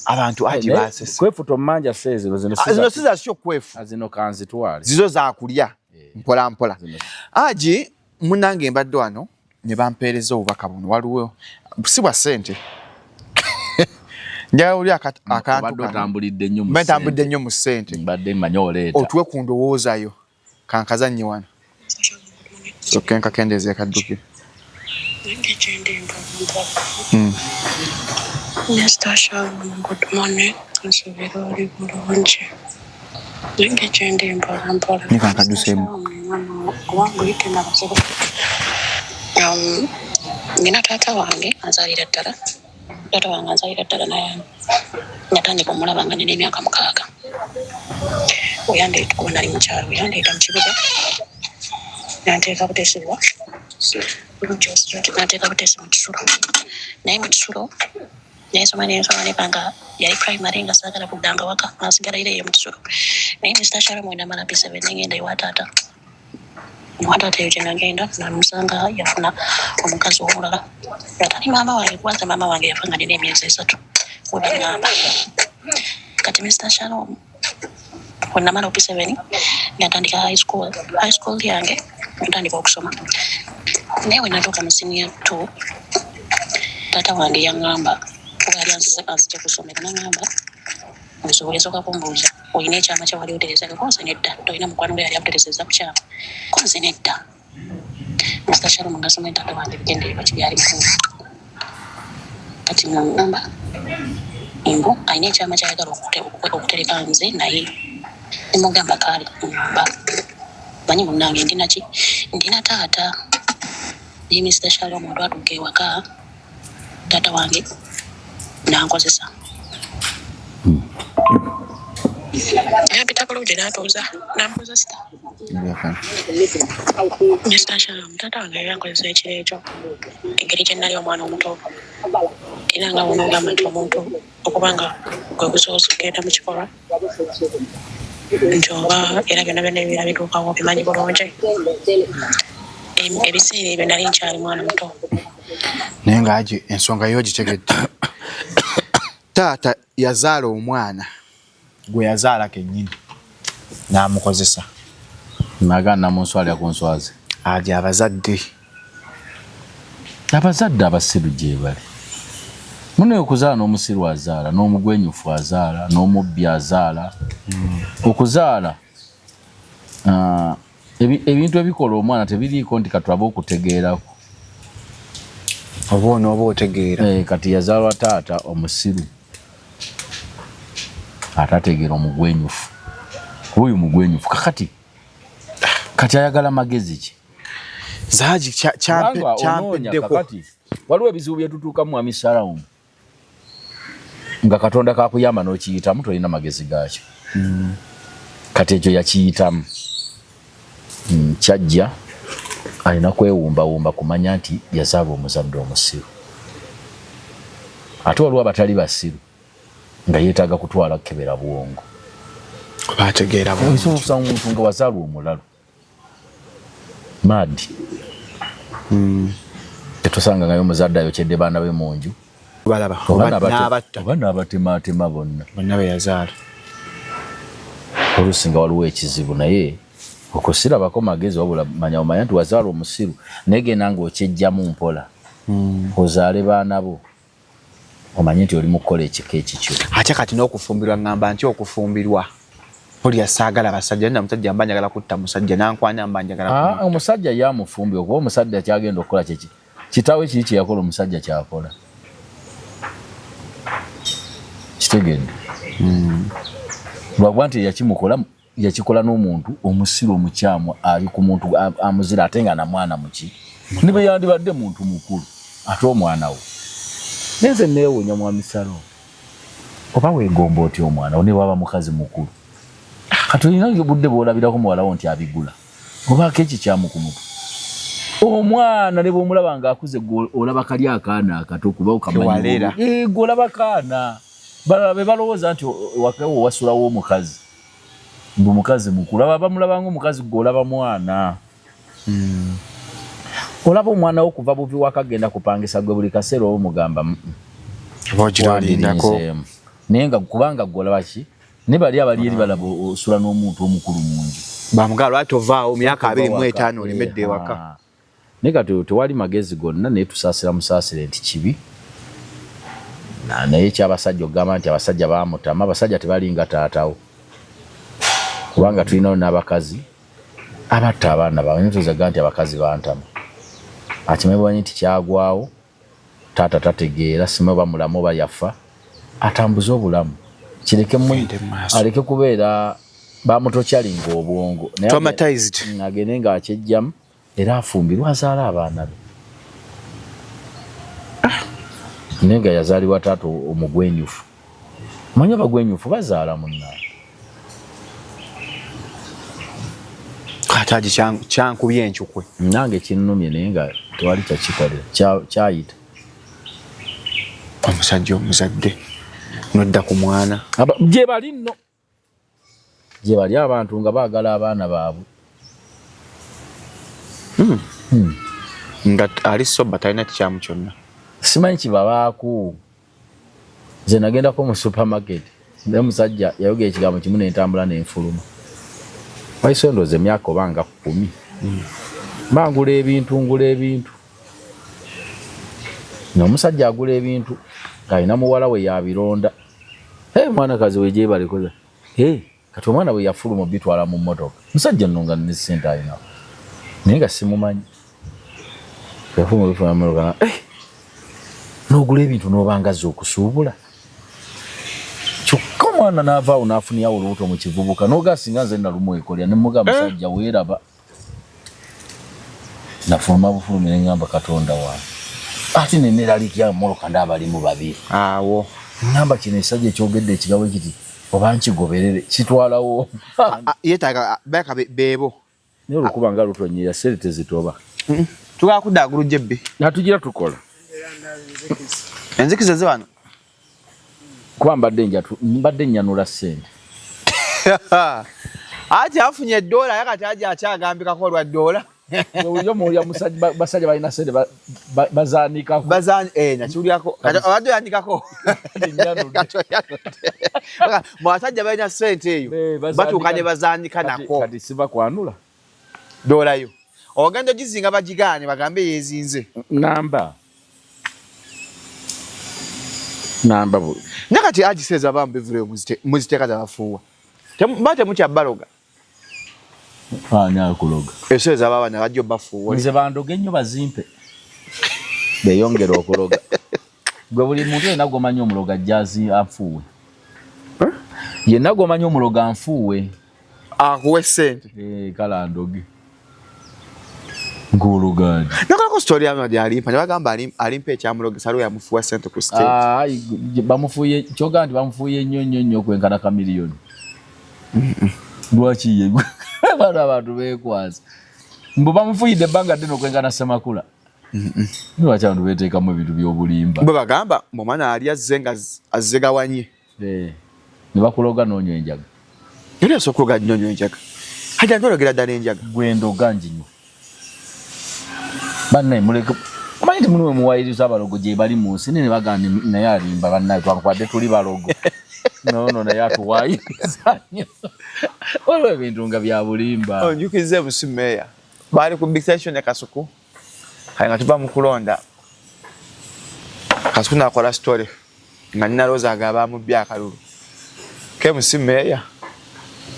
abantu aji basese kwefu tomanja sezino zino siza sio kwefu zino kanzitwale zizo za kulya mpola aji munange mbadde wano ne bampeereza obubaka buno waliwo sibwa sente njaga uli akantu otambulidde nnyo mu ssente mbadde mmanyi oleeta otuwe ku ndowoozayo kankazannye wano soke nkakendeeza ekadduki Good morning. Nsubira oli bulungi. Nenge kyende mpola. Nikankadusemu. Wangu ite nabazibu. Nina taata wange azalira ddala. Taata wange azalira ddala naye natandika omulaba nina emyaka 6. Oyandeeta kuba nali mukyalo, oyandeeta mu kibuga. Nanteeka buteesibwa. Nanteeka buteesi mu kisulo. Naye mu kisulo Nesoma nebanga yali primary nga sagala kudanga waka nasigala ile ye mutsulo naye Mr. Shara mwenda mala P7 ngenda iwatata yoje ngenda na musanga yafuna omukazi omulala atali mama wange kwanza mama wange yafanga nene emyezi 3 webangamba kati Mr. Shara wenda mala P7 ngatandika high school yange ntandika okusoma naye natoka mu senior 2 tata wange yangamba Wali anzije kusomera nangamba nsobolezo kakumbuza oyina ekyama kya wali otereza konse nedda toyina mukwano gwe yali aterezeza ku kyama konse nedda Mr. Shalom ngasoma entata wange bigende bakibyali mu kati ngamba imbo ayina ekyama kya yagala okutereka nze naye nimugamba kale ngamba banyi munange ndina taata ye Mr. Shalom ndo atuke waka taata wange nankozesa. Yapita bulungi n'atuuza n'amuzesta. Mr. Shalom, taata wange yankozesa ekiro ekyo engeri gye nnali omwana omuto era nga wonogamba nti omuntu okubanga gwe gusobola okugenda mu kikolwa nti oba era byonna byonna ebibeera bituukawo bimanyi bulungi. Ebiseera ebyo nali nkyali mwana muto. Naye nga Haji ensonga yo gitegedde. Taata yazaala omwana gwe yazaala kennyini n'amukozesa. Nagana namunswalira ku nswazi. Haji abazadde abasiru gye bali. Muno okuzaala n'omusiru azaala, n'omugwenyufu azaala, n'omubbi azaala. Okuzaala ebintu ebikola omwana tebiriiko nti katulabe okutegeerako. Oba onooba otegeera. Kati yazaalwa taata omusiru atategeera omugwenyufu. Oyo mugwenyufu kati ayagala magezi ki? Haji kyampeddeko. Waliwo ebizibu bye tutuukamu Mwami Salawumu nga Katonda kakuyamba n'okiyitamu tolina magezi gaakyo. Kati ekyo yakiyitamu. Kyajja alina kwewumbawumba kumanya nti yazaala omuzadde omusiru. Ate waliwo abatali basiru nga yeetaaga kutwala kebera bwongo. Bategeera bulungi. Osobola omuntu nga wazaala omulalu. Madi. Tetosanga ngayo omuzadde ayokyedde baana be mu nju. Balaba. Oba n'abatematema bonna. Bonna be yazaala. Oluusi nga waliwo ekizibu naye okusirabako magezi wabula omanya nti wazaala omusiru naye genda ng'okyejjamu mpola. Ozaale baana bo omanye nti oli mu kukola ekika ekikyo. Ate kati n'okufumbirwa ngamba nti okufumbirwa oli asaagala basajja nna musajja mba njagala kutta musajja nankwana mba njagala kutta. Omusajja yamufumbye okuba omusajja kyagenda okukola kyeki kitaawe kiri kye yakola omusajja kyakola. Kitegedde. Lwakuba nti yakikola n'omuntu omusiru omukyamu ali ku muntu amuzira ate nga na mwana muki. Ne bwe yandibadde muntu mukulu ate omwana we. Nenze neewuunya Mwami Salawumu. Oba weegomba otya omwana wo ne bw'aba mukazi mukulu. Kati olina obudde bw'olabirako muwalawo nti abigula. Obaako ekikyamu ku mutwe. Omwana ne bw'omulaba ng'akuze olaba kali akaana akato kuba okamanyi. Olaba kaana. Balala be balowooza nti wakawo wasulawo omukazi. Mbu mukazi mukulu. Aba bamulaba ng'omukazi gw'olaba mwana. Olaba omwana wo kuva buvi wakagenda kupangisa gwe buli kaseera omugamba. Bogiralindako. Naye nga kubanga gw'olaba ki? Ne bali abali eri balaba osula n'omuntu omukulu mu nju. Bamugala lwaki ovaawo myaka 25 olemedde ewaka. Naye kati tewali magezi gonna naye tusaasira musaasire nti kibi. Naye ky'abasajja okugamba nti abasajja baamutama, abasajja tebalinga taatawo. Kubanga tulinawo n'abakazi abatta abaana baabwe nituzaga nti abakazi bantama. Akimebwa nti kyagwawo taata tategeera sima bamulamu oba yafa atambuza obulamu. Kireke aleke kubeera bamutokyalinga obwongo. Traumatized. Agende nga akyejjamu era afumbirwa azaala abaana be. Naye nga yazaalibwa taata omugwenyufu. Manyi abagwenyufu bazaala munnaabwe. Kataji kyankubye enkyukwe. Nange kinnumye naye nga tewali kyakikolera. Kyayita. Omusajja omuzadde nodda ku mwana. Gye bali nno. Gye bali abantu nga baagala abaana baabwe. Nga ali soba talina kikyamu kyonna. Simanyi kibabaako. Nze nagendako mu supermarket. Naye musajja yayogera ekigambo kimu n'entambula n'enfuluma. Wayise ndowooza emyaka oba nga 10. Ngula ebintu. N'omusajja agula ebintu ng'alina muwala we yabironda. Mwanakazi we gye balikoza. Kati omwana we yafuluma bitwala mu mmotoka. Musajja nno nga ne ssente alina. Naye nga simumanyi. Yafuluma bitwala mu mmotoka. N'ogula ebintu n'obangaza okusuubula. Kyokka omwana n'avaawo n'afuniyawo olubuto mu kivubuka n'oga singa nze nalumwekolera ne mugamba musajja weeraba. Nafuluma bufulumi ne ngamba Katonda wange. ati neneralikya moloka ndabalimu babiri awo namba kino esajja ekyogedde ekigawe kiti oba nkigoberere kitwalawo yetaaga baka bebo naye olukuba nga lutonyera sere tezitoba tukakudda agulujje bbe natugira tukola enzikiza ze wano kuba mbadde nyanula ssente ati afunye $1 yakati aja akyagambikako olwa $1 Oyo mulya musajja basajja balina sente bazaanikako nakiwulyako abadde yanikako mwasajja balina sente eyo batuuka ne bazaanika nako kati siva kwanula $1 yo ogenda ogizinga bagigaane bagambe yeezinze namba buli nakati agiseeza bambevuleyo muziteeka zabafuuwa ba temukyabaloga akuloga eseeza baabana bajja bafuuwa nze bandoge nnyo bazimpe beyongera okuloga gwe buli muntu yenna gomanyi omuloga jjazi afuuwe yenna gomanyi omuloga anfuuwe akuwe sente kala ndoge ng'oluganda nakalako story yamadi alimpa nebagamba alimpa ekyamuloga saliwe yamufuuwa sente ku state bamufuuye kyoga nti bamufuuye nnyo okwenkana kamiliyoni lwaki ye bana abantu beekwaza mbu bamufuuyidde ebbanga ddene okwenkana Ssemakula lwaki abantu beeteekamu ebintu by'obulimba bwe bagamba omwana ali azze nga azzegawanye ne bakuloga n'onywa enjaga era osobola okuloga nnyo enjaga hajja ntologera ddala enjaga gwendoga njinywa bannaye muleke amanyi nti muliwe muwayiriza abalogo gye bali mu nsi ne bagamba naye alimba bannaye twakubadde tuli balogo nono naye atuwayiriza nnyo olwo ebintu nga bya bulimba onjukize busimeya baali ku big station ya Kasuku kale nga tuva mu kulonda Kasuku nakola story nga nina Roza agaba mu bya akalulu ke musimeya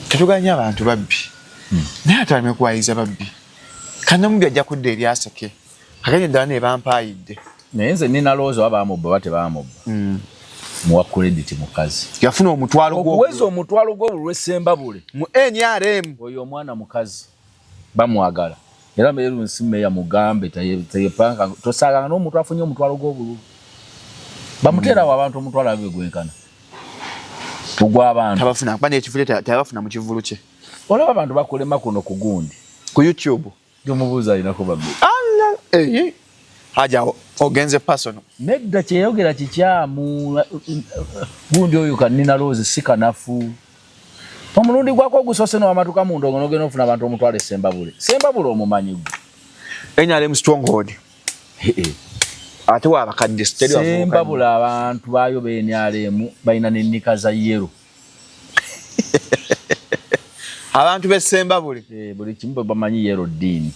tetuganya abantu babbi naye atwalime kuwayiriza babbi kana mubbi ajja kudda eri aseke akanye ddala ne bampayidde naye nze nina Roza abamubba bate bamubba muwa credit mukazi yafuna omutwalo okuweza omutwalo gw'olw'Essembabule mu NRM oyo omwana mukazi bamwagala era mbere nsimeya mugambe tayepanga tosaganga n'omuntu afunye omutwalo gw'obululu bamuterawo abantu omutwalo abe gwenkana tugw'abantu tabafuna kubanga ekivule tabafuna mu kivulu kye olaba abantu bakulema kuno ku gundi ku YouTube gyomubuuza alinako babbi haja ogenze personal nedda kyeyogera kikyamu gundi oyo kanina Rose sikanafu omulundi gwako ogusose n'amatuka mu ndongo n'ogenda ofuna abantu omutwalo Sembabule omumanyi gwe NRM stronghold ate wabakadde Sembabule abantu bayo NRM balina n'ennika za yero abantu b'Essembabule buli kimu bamanyi yero ddiini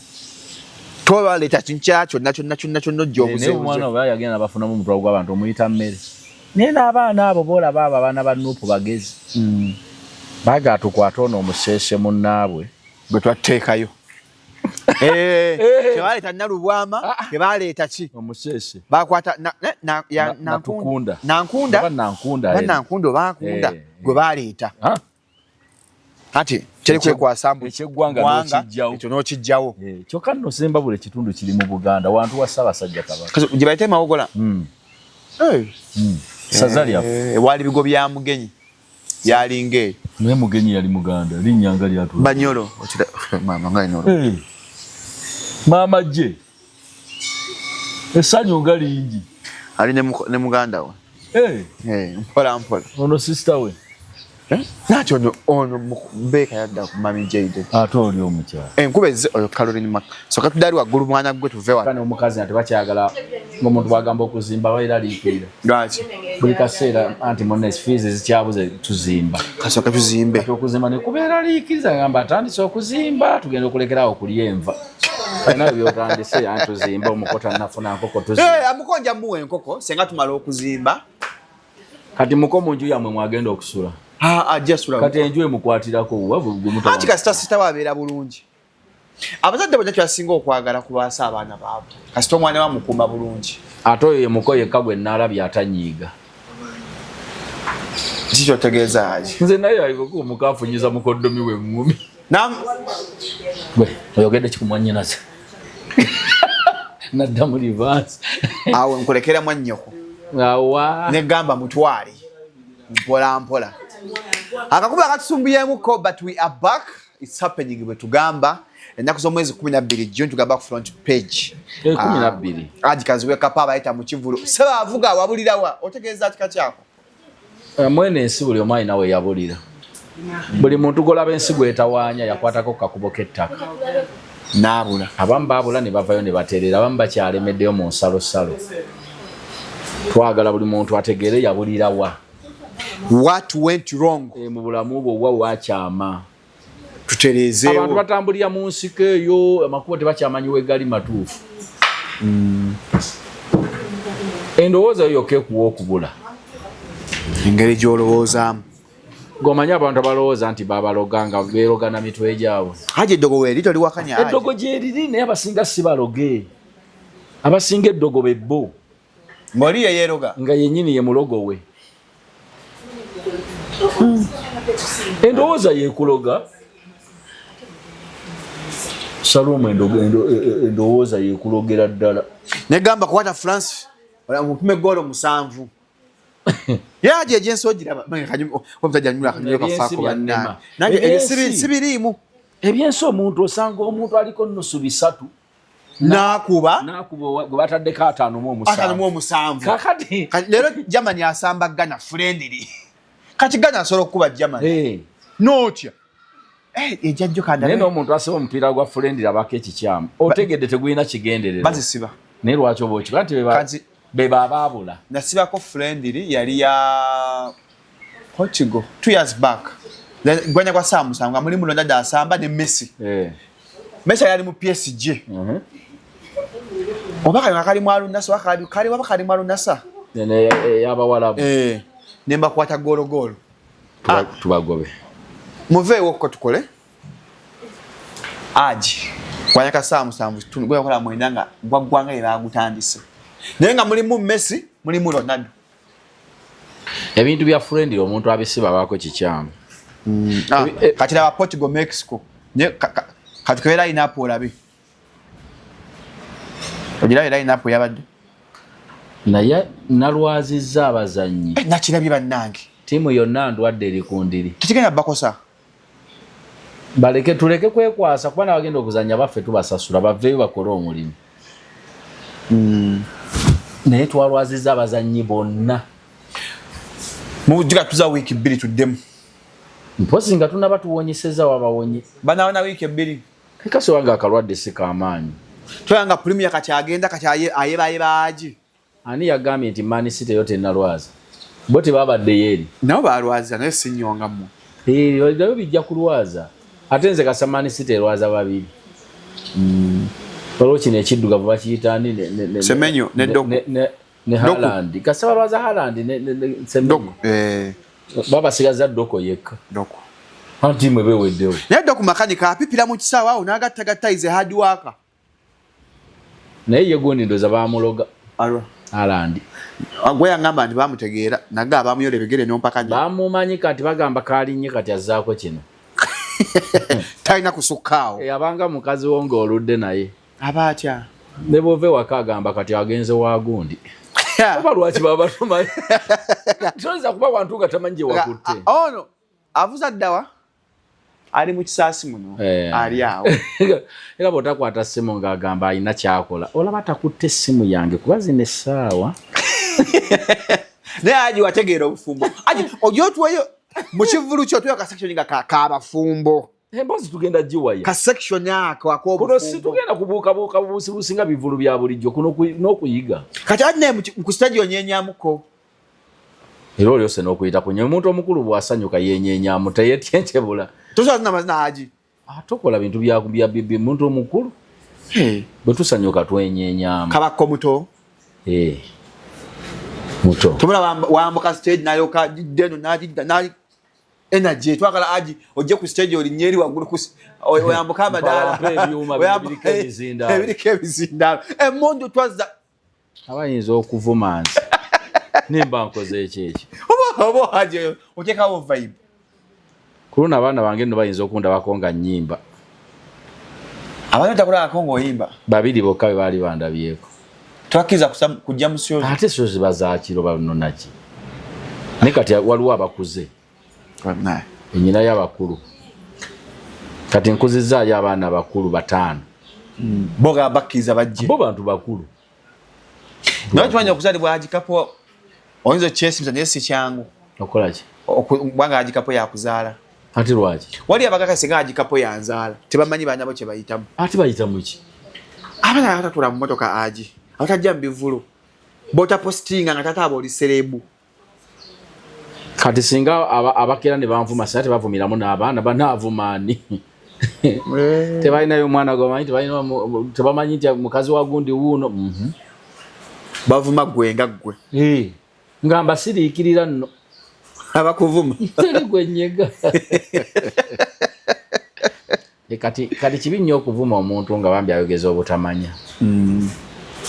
toba leta kinchacho nacho jobuze omwana oba yagenda bafunamu omutwalo gw'abantu omuyita mmere naye n'abaana abo boola baaba abaana ba Nuupu bagezi baga tukwata ono omusese munnaabwe gwe twateekayo tebaleeta Nalubwama tebaleeta ki omusese bakwata nankunda gwe baleeta ati kiri kwekwasa mbu ekyeggwanga ekyo n'okijjawo kyokka nno Sembabule kitundu kiri mu Buganda wantu wa Ssaabasajja Kabaka gye bayita Mawogola saza lyaffe wali bigo bya Mugenyi yalinga eyo naye Mugenyi yali Muganda linnyanga lyatula Banyolo mama nga Nyolo mama gye essanyu nga lingi ali ne muganda we mpola ono sister we nakyo ono Beka yadda ku Mami Jade ate oli omukyala enkuba ezze oyo Caroline Maka soka tudali waggulu mwana gwe tuve wano kana omukazi ati bakyagala ng'omuntu bwagamba okuzimba bayiraliikirira lwaki buli kaseera anti monnes fees zikyabuze tuzimba kasooka tuzimbe okuzimba ne kubeera liikiriza ngamba atandise okuzimba tugenda okulekeraawo kulya enva nayo byotandise anti tuzimba omukota nafuna nkoko tuzimba amukonja muwa enkoko senga tumala okuzimba kati muko mu nju yammwe mwagenda okusula ajasula kati enju emukwatirako anti kasita wabeera bulungi abazadde bonna kyasinga okwagala kubaasa abaana baabwe kasita omwana bamukuuma bulungi ate oyo ye muko yekka gwe naalabye atanyiiga kikyotegeeza ki nze naye ayiko omuko afunyiza mukoddomi we ŋŋumi gwe oyogedde kikumwanyinaze nadda mu reverse awo nkolekera mwannyoko awa ne gamba mutwali mpola mpola akakuba akatusumbuyemukko but we are back. It's happening bwe tugamba ennaku z'omwezi 12 June tugamba ku front page 12 Haji Kaziweka pa bayita mu kivulu seba avuga wabulirawa otegeeza kika kyako mwene ensi buli omu alina we yabulira buli muntu golaba ensi gwetawaanya yakwatako kakubo k'ettaka naabula abamu baabula ne bavayo ne bateerera abamu bakyalemeddeyo mu nsalosalo twagala buli muntu ategere yabulirawa what went wrong mu bulamu bwo wa wakyama tutereezeewo abantu batambulira mu nsiko eyo amakubo tebakyamanyi wegali matuufu endowooza yo yokka ekuwa okubula engeri gy'olowoozaamu ng'omanyi abantu abalowooza nti babaloga nga beerogana mitwe gyabwe Haji eddogo weeri toli wakanya eddogo gyeriri naye abasinga si baloge abasinga eddogo bebbo ng'oli yeyeeroga nga yennyini ye mulogo we endowooza yeekuloga Salome endowooza yeekulogera ddala negamba kukwata France mutume golo 7 yaje ejenso giraba omusajja nyula kanyo kafaako banna nange sibiriimu ebyensi omuntu osanga omuntu aliko nnusu 3 nakuba gwe bataddeko 5 kakati leero Germany asamba Ghana friendly kati Ghana asobola okukuba Germany notya ejjajjo kanda naye n'omuntu asiba omupiira gwa friendly abako ekikyamu otegedde tegulina kigenderero bazisiba naye lwaki oba okiko nti beba abaabula nasibako friendly yali ya Portugal 2 years back gwanya kwa Sam Musanga muri mulonda da asamba ne Messi Messi yali mu PSG obaka yakali mwalu nasa kali wabakali mwalu nasa ne yabawalabu nemba kwata golo tubagobe muve woko tukole Haji gwanya ka Sam Musanga gwe yakola mwendanga gwagwanga era gutandise nenga mulimu Messi mulimu Ronaldo ebintu bya friendly omuntu abisiba bako kikyamu kati la Portugal Mexico ne kati kwera inapo olabi ogira inapo yabadde naye nalwazizza abazanyi nakirabye bannange tiimu yonna ndwadde erikundiri kitigenda bakosa baleke tuleke kwekwasa kuba nabagenda okuzanya baffe tubasasula baveeyo bakole omulimu naye twalwazizza abazanyi bonna mujiga tuza wiki 2 tuddemu mpozi nga tunaba tuwonyeseza wabawonyi banaona wiki 2 kikaso wanga akalwadde sikamaanyi twanga premier kati agenda kati ayebaaji ani yagambye nti Man City yote nalwaza bote babadde yeri nabo balwaza naye sinyonga mu nabyo bijja kulwaza ate nze kasa Man City erwaza babiri waliwo kino ekiddugavu bakiyitani Semenyo ne Haaland kasa balwaza Haaland ne Semenyo babasigaza Doko yekka Doko anti mwe beweddewo naye Doko makanika apipira mu kisaawa awo n'agattagatta ize hard worker naye ye gundi ndoza bamuloga Haaland gwe yangamba nti bamutegeera naga abamuyola ebigere n'ompakanya bamumanyi kati bagamba kalinnye kati azzaako kino talina kusukkaawo abanga mukazi wo ng'oludde naye aba atya ne bove waka agamba kati agenze wa gundi oba lwaki baba tumanyi toyinza kuba wantu nga tamanyi gye wakutte ono avuza ddawa ali mu kisaasi muno ali awo era bw'otakwata ssimu ng'agamba alina kyakola olaba takutte essimu yange kuba zino essaawa naye Haji wategeera obufumbo Haji ojotuweyo mu kivulu kyo tuyo ka section nga kabafumbo emboozi tugenda giwaya ka section ako ak'obufumbo kuno si tugenda kubuukabuuka bubusibusi nga bivulu bya bulijjo kuno n'okuyiga kati adne mu stadiyo nyenyamuko era olyose n'okuyitako nye omuntu omukulu bw'asanyuka yenyenyamu teyetyenkyebula tosobola tuna mazina Haji tokola bintu bya muntu omukulu bwe tusanyuka twenyenyamu kabako muto muto tumula wambuka stage nayoka deno nali energy twagala Haji ojje ku stage oli nyeri wagulu oyambuka amadala ebirike ebizindalo emondo twaza abayinza okuvumanza nimba nkoze ekyeki obo Haji otekawo vibe kuluna abaana bange nno bayinza okundabako nga nnyimba Abantu takola kongo yimba. Babiri bokka bali bandabyeko. Twakiza kujja musyozi. Ate sozi bazakiro banonaki. Ne kati waliwo abakuze. Naye. Enyina y'abakulu. Kati nkuzizza y'abaana bakulu 5. Boga bakiza bajje. Bo bantu bakulu. Nawe tumanya okuzalibwa agikapo oyinza kyesimisa naye si kyangu. Okola ki? Bwanga agikapo yakuzaala. Ati lwaki? Wali abagakase nga agikapo yanzaala. Tebamanyi baana bo kye bayitamu. Ati bayitamu ki? Abaana abatatuula mu motoka agi. Abatajja mu bivulu. Bota postinga nga tata aboli serebu. Kati singa abakera ne banvuma sate bavumiramu n'abaana banaavumaani. Tebalinayo mwana gwamanyi tebamanyi nti mukazi wa gundi wuuno. Bavuma gwenga gwe. Ngamba siriikirira nno. Abakuvuma. Teri gwennyega. Kati kibi nnyo okuvuma omuntu nga bambi ayogeza obutamanya.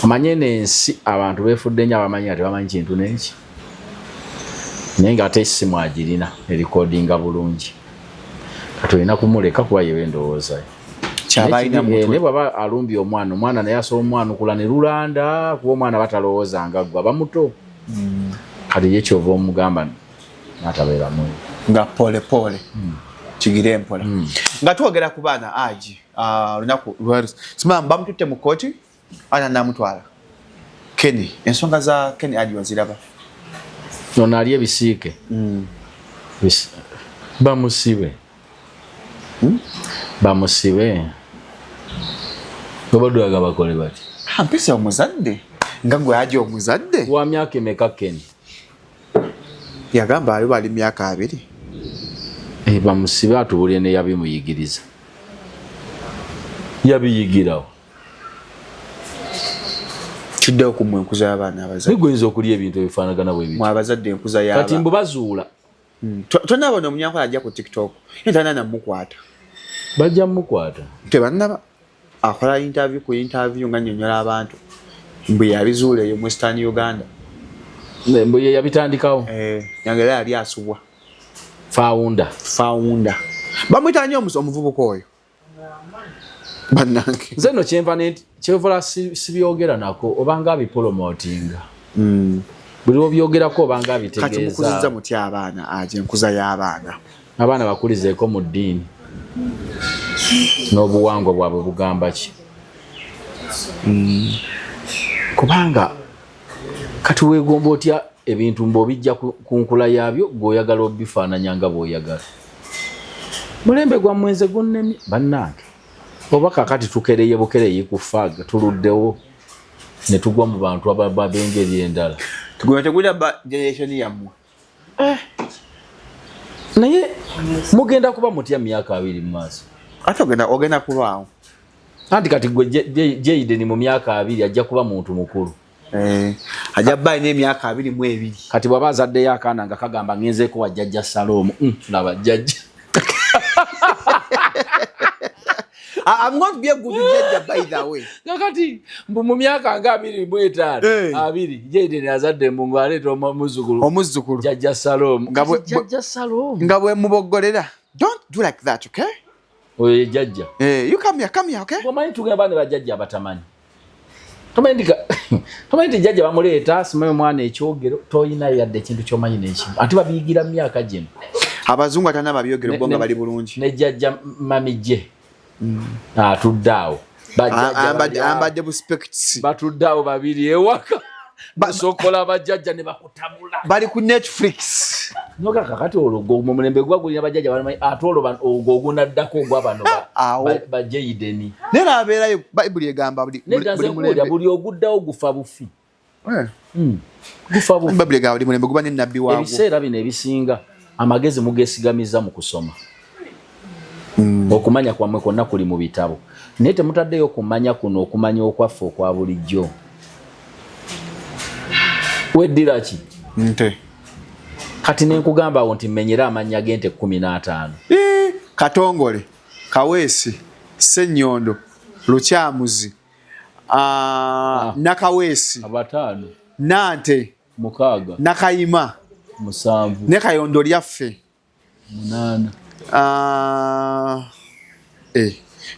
Amanye n'ensi abantu beefudde nnyo abamanyi nga tebamanyi kintu n'eki. Naye ng'ate essimu agirina erikodinga bulungi. Kati olina kumuleka kuba yewe endowooza. Kyabalina mutwe. Ne bw'aba alumbye omwana naye asobola omwanukula ne lulanda kuba omwana batalowooza nga ggwe aba muto. Kati ye kyova omugamba n'atabeeramu. Nga pole. Kigire mpola. Nga twogera ku baana agi lunaku lwaluse. Simama bamututte mu kkooti ana namutwala. Kenny, ensonga za Kenny agi waziraba. Ono ali ebisiike. Bamusibe. Bamusibe. Obadwaga bakole bati. Mpise omuzadde. Nga gwe aje omuzadde. Wa myaka emeka Kenny? Yagamba ali myaka 2. Bamusibe atubulye ne yabimuyigiriza. Yabiyigirawo. Kiddewo ku mwenkuza y'abaana abazadde. Nigwenza okulya ebintu ebifaanagana bwe bityo. Mu abazadde enkuza y'abaana. Kati mbu bazuula. Tonabona omunyankola ajja ku TikTok. Yentana namukwata. Bajja mukwata. Tebannaba akola interview nga nnyonnyola abantu. Mbu yabizuula eyo mu Western Uganda. Mbu ye yabitandikawo. Nyangera yali asubwa. Founder. Bamwita nnyo omuvubuka oyo. Bannange. Nze no kyevola sibyogera nako obanga abipromotinga. Buli obyogerako obanga abitegeeza. Kati mukuzizza mutya abaana aje enkuza y'abaana. Abaana bakulizeeko mu ddiini. N'obuwangwa bwabwe bugamba ki? Kubanga kati weegomba otya ebintu mb'obijja ku nkula yaabyo gw'oyagala obifaananya nga bw'oyagala. Mulembe gwa mwenze gunnemye bannange. Oba kakati tukereye bukereye kufaaga tuluddewo ne tugwa mu bantu b'engeri endala. Tugenda tegulira generation yammwe. Naye mugenda kuba mutya myaka 2 mu maaso. Ate ogenda kulwawo. Anti kati gwe Jayden mu myaka 2 ajja kuba muntu mukulu. Ajja bbayi n'emyaka 22. Kati bw'aba azaddeyo akaana nga kagamba ngenzeeko wa jjajja Salome. Laba jjajja. I'm not be a good judge by the way. Nakati mu myaka nga 25 2 Jayden azadde mu ngaleeta omuzukulu jjajja Salome. Jjajja Salome. Nga bwe muboggolera. Don't do like that, okay? Oye jjajja. You come here, okay? Bomanyi tugamba ne bajjajja abatamanyi. Tomanyi jjajja bamuleeta simayo mwana ekyogero toyina yadde ekintu ky'omanyi n'ekimu. Ate babiyigira mu myaka gino. Abazungu atana babyogero bonga bali bulungi. Ne jjajja mamije. Tuddaawo. Ambadde bu spects. Batuddawo babiri ewaka. Basokola bajjajja ne bakutabula. Bali ku Netflix. Noka kakati ologo mu mulembe gwagulira bajjajja bali atolo ogunaddako gwabano ba Jayden. Nera abeerayo Bible egamba buli oguddawo gufa bufi. Gufa bufi. Bible egamba buli mulembe guba ne nabbi waago. Ebiseera bino ebisinga amagezi mugesigamiza mu kusoma. Okumanya kwamwe konna kuli mu bitabo. Naye temutaddeyo okumanya kuno okumanya okwaffe okwa bulijjo. Weddira ki? Nte. Kati nenkugamba awo nti mmenyera amannya gente 15. Katongole, Kaweesi, Ssenyondo, Lukyamuzi, Nakaweesi, Abatano, Nante, Mukaaga, Nakayima, 7, ne Kayondo lyaffe, 8.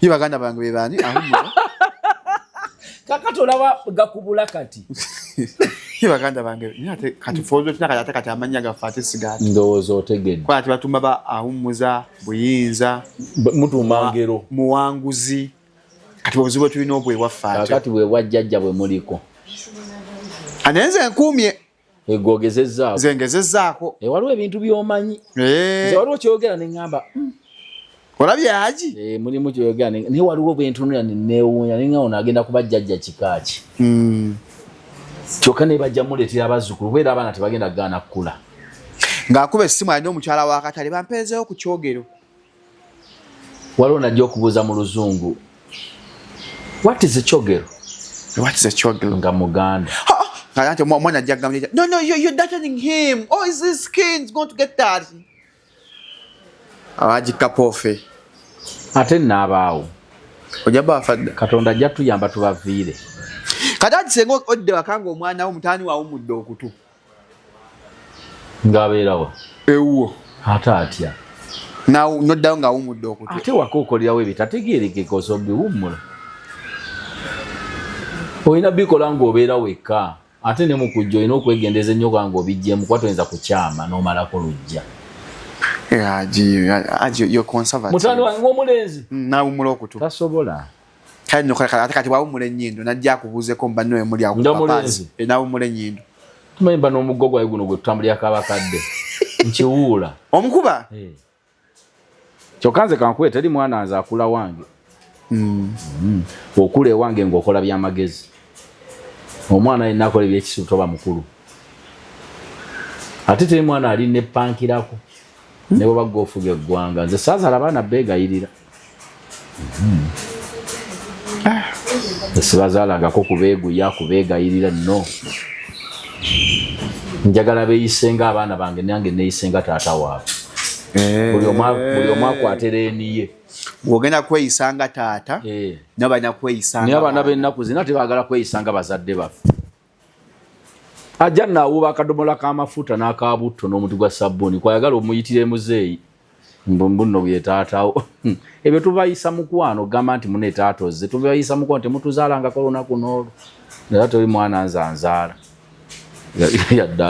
Ye baganda bange be bani ahumula. Kakati olaba gakubula kati. Ye baganda bange nyate kati fozo tunaka ate kati amanya gafate sigati. Ndowooza otegedde. Kwati batumba ba ahumuza, buyinza, mutumangero, muwanguzi. Kati obuzibu tulina obwe wafate. Kakati bwe wajjajja bwe muliko. Anenze nkumye. Egogezezzaako. Zengezezzaako. Waliwo ebintu by'omanyi. Nze waliwo kyogera ne ngamba. Olabye haji? Mulimu kyogera ne waliwo bintu neewuunya ne nga ono agenda kuba jjajja kikaaki. Kyokka ne bajja muleetera abazzukulu kubeera abaana tebagenda kugaana kukula. Ng'akuba essimu alina omukyala wa katale bampeezeewo ku kyogero. Waliwo najja okubuuza mu Luzungu. What is a kyogero? What is a kyogero? Nga Muganda. Kati mwana ajja kugamba no, you're dating him. Oh, is his skin's going to get dirty. Awaji kapofe. Ate n'abaawo. Ojaba afadde. Katonda ajja tuyamba tubaviire. Kati sengo odde wakanga omwana wo mutaani wa umudde okutu. Ng'abeerawo. Ewuwo. Ate atya. Noddawo nga umudde okutu. Ate wakookolerawo ebitategeerekeka osobbi wummula. Olina bikola ng'obeera wekka. Ate ne mukujja olina okwegendeza ennyo nga obijjemu kuba toyinza kukyama n'omalako lujja. You're conservative. Mutani wange omulenzi. Nawumula okutu. Tasobola. Kale nokola ate kati wawumula ennyindo najja akubuuzeko mbanno we muli awo papazi. Nawumula ennyindo. Tumanyi mba n'omuggo gwawe guno gwe tutambulyako abakadde. Nkiwuula. Omukuba? Kyokka nze kankuwe teri mwana nze akula wange. Okula ewange ng'okola by'amagezi. Omwana yenna akola ebyekisibu toba mukulu. Ate teri mwana ali ne pankirako. Ne bwe bagga ofuga eggwanga. Nze saazaala abaana beegayirira. Sibazaalangako kubeeguya kubeegayirira no. Njagala beeyisenga abaana bange nange neeyisenga taata waabwe. Buli omu akwatira eniye. Bw'ogenda kweyisanga taata n'abalina kweyisanga. Naye abaana b'ennaku zina tebaagala kweyisanga bazadde baffe. Ajja n'awuuba akadomola k'amafuta n'akabutto n'omuti gwa sabbuuni kwayagala omuyitire muzeeyi. Mbunno bye taatawo. Ebyo tubayisa mukwano gamba nti mune taatoze. Tubayisa mukwano temutuzaalangako lunaku n'olwo. Naye toli mwana nzanzaala.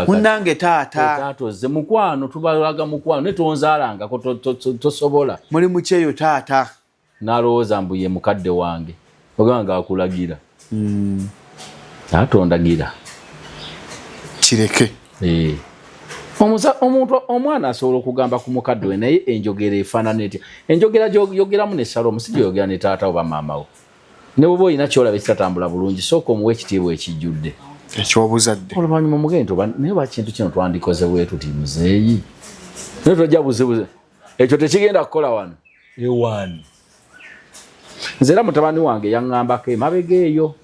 Munnange taata. Taatoze mukwano tubalaga mukwano ne tonzaalangako tosobola. Muli mukyeyo taata. N'alowooza mbu ye mukadde wange. Ogamba akulagira. Atondagira. Kireke. Omwana asobola okugamba ku mukadde we naye enjogera efaanana etya. Enjogera gy'oyogeramu ne Salomu si gy'oyogera ne taata oba maama wo. Ne bw'oba olina ky'olaba ekitatambula bulungi sooka omuwa ekitiibwa ekijjudde. Eky'obuzadde. Oluvannyuma omugendo naye oba kintu kino twandikoze bwe tuti muzeeyi. Naye tojja buzibuze. Ekyo tekigenda kukola wano. Ewani. Nze era mutabani wange yaŋŋambako emabega eyo.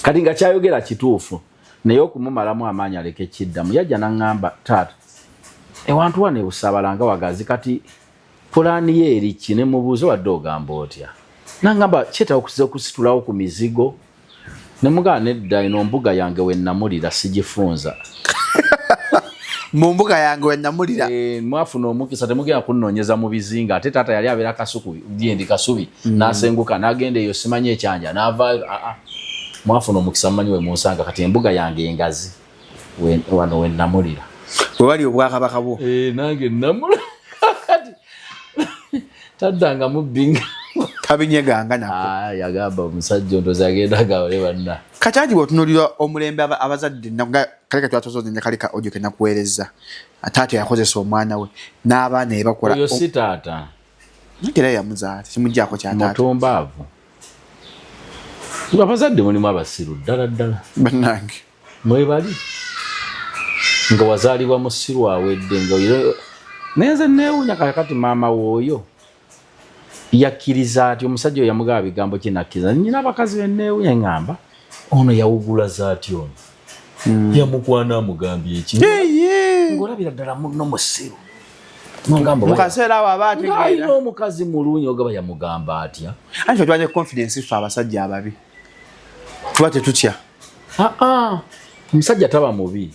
Kati nga kyayogera kituufu. Naye okumumalamu amaanyi aleke kiddamu yajja n'aŋŋamba taata ewantu wano ebusabalanga wagazi kati pulaani ye eri ki ne mubuuze wadde ogamba otya n'aŋŋamba kyetaaga okusitulawo ku mizigo ne mugamba nedda eno mbuga yange we nnamulira sigifunza. Mu mbuga yange we nnamulira. Mwafuna omukisa temugenda kunnoonyeza mu bizinga ate taata yali abeera kasuku yendi kasubi n'asenguka n'agenda eyo simanyi ekyanja n'avaayo mwafuna omukisa mmanyi we munsanga kati embuga yange engazi wano we nnamulira. Bwe bali obwakabaka bwo. Nange nnamulira kati taddanga mubbinga. Tabinyeganga nako. Yagamba omusajja ontozi agenda gawole banna. Kati ati bw'otunuulira omulembe abazadde kaleka twatozoze ne kaleka ojo ke nakuweereza. Taata yakozesa omwana we n'abaana ne bakola. Oyo si taata. Era yamuzaala kimuggyako kya taata. Mutumbaavu. Abazadde mulimu abasiru ddala ddala. Bannange. Mwebali. Nga wazaalibwa mu ssiru awedde nga nenze neewuunya kati maama w'oyo yakkiriza ati omusajja oyo yamugaba bigambo kinakkiriza. Nnyina abakazi be neewuunya ngamba ono yawugula zaati ono. Yamukwana amugambye eki. Ng'olabira ddala no mu ssiru. Mu kaseera awo aba ategeera. Ng'alina omukazi mulungi ogaba yamugamba atya. Anti ffe twanye confidence ffe abasajja ababi. Tuba tetutya. Omusajja taba mubi.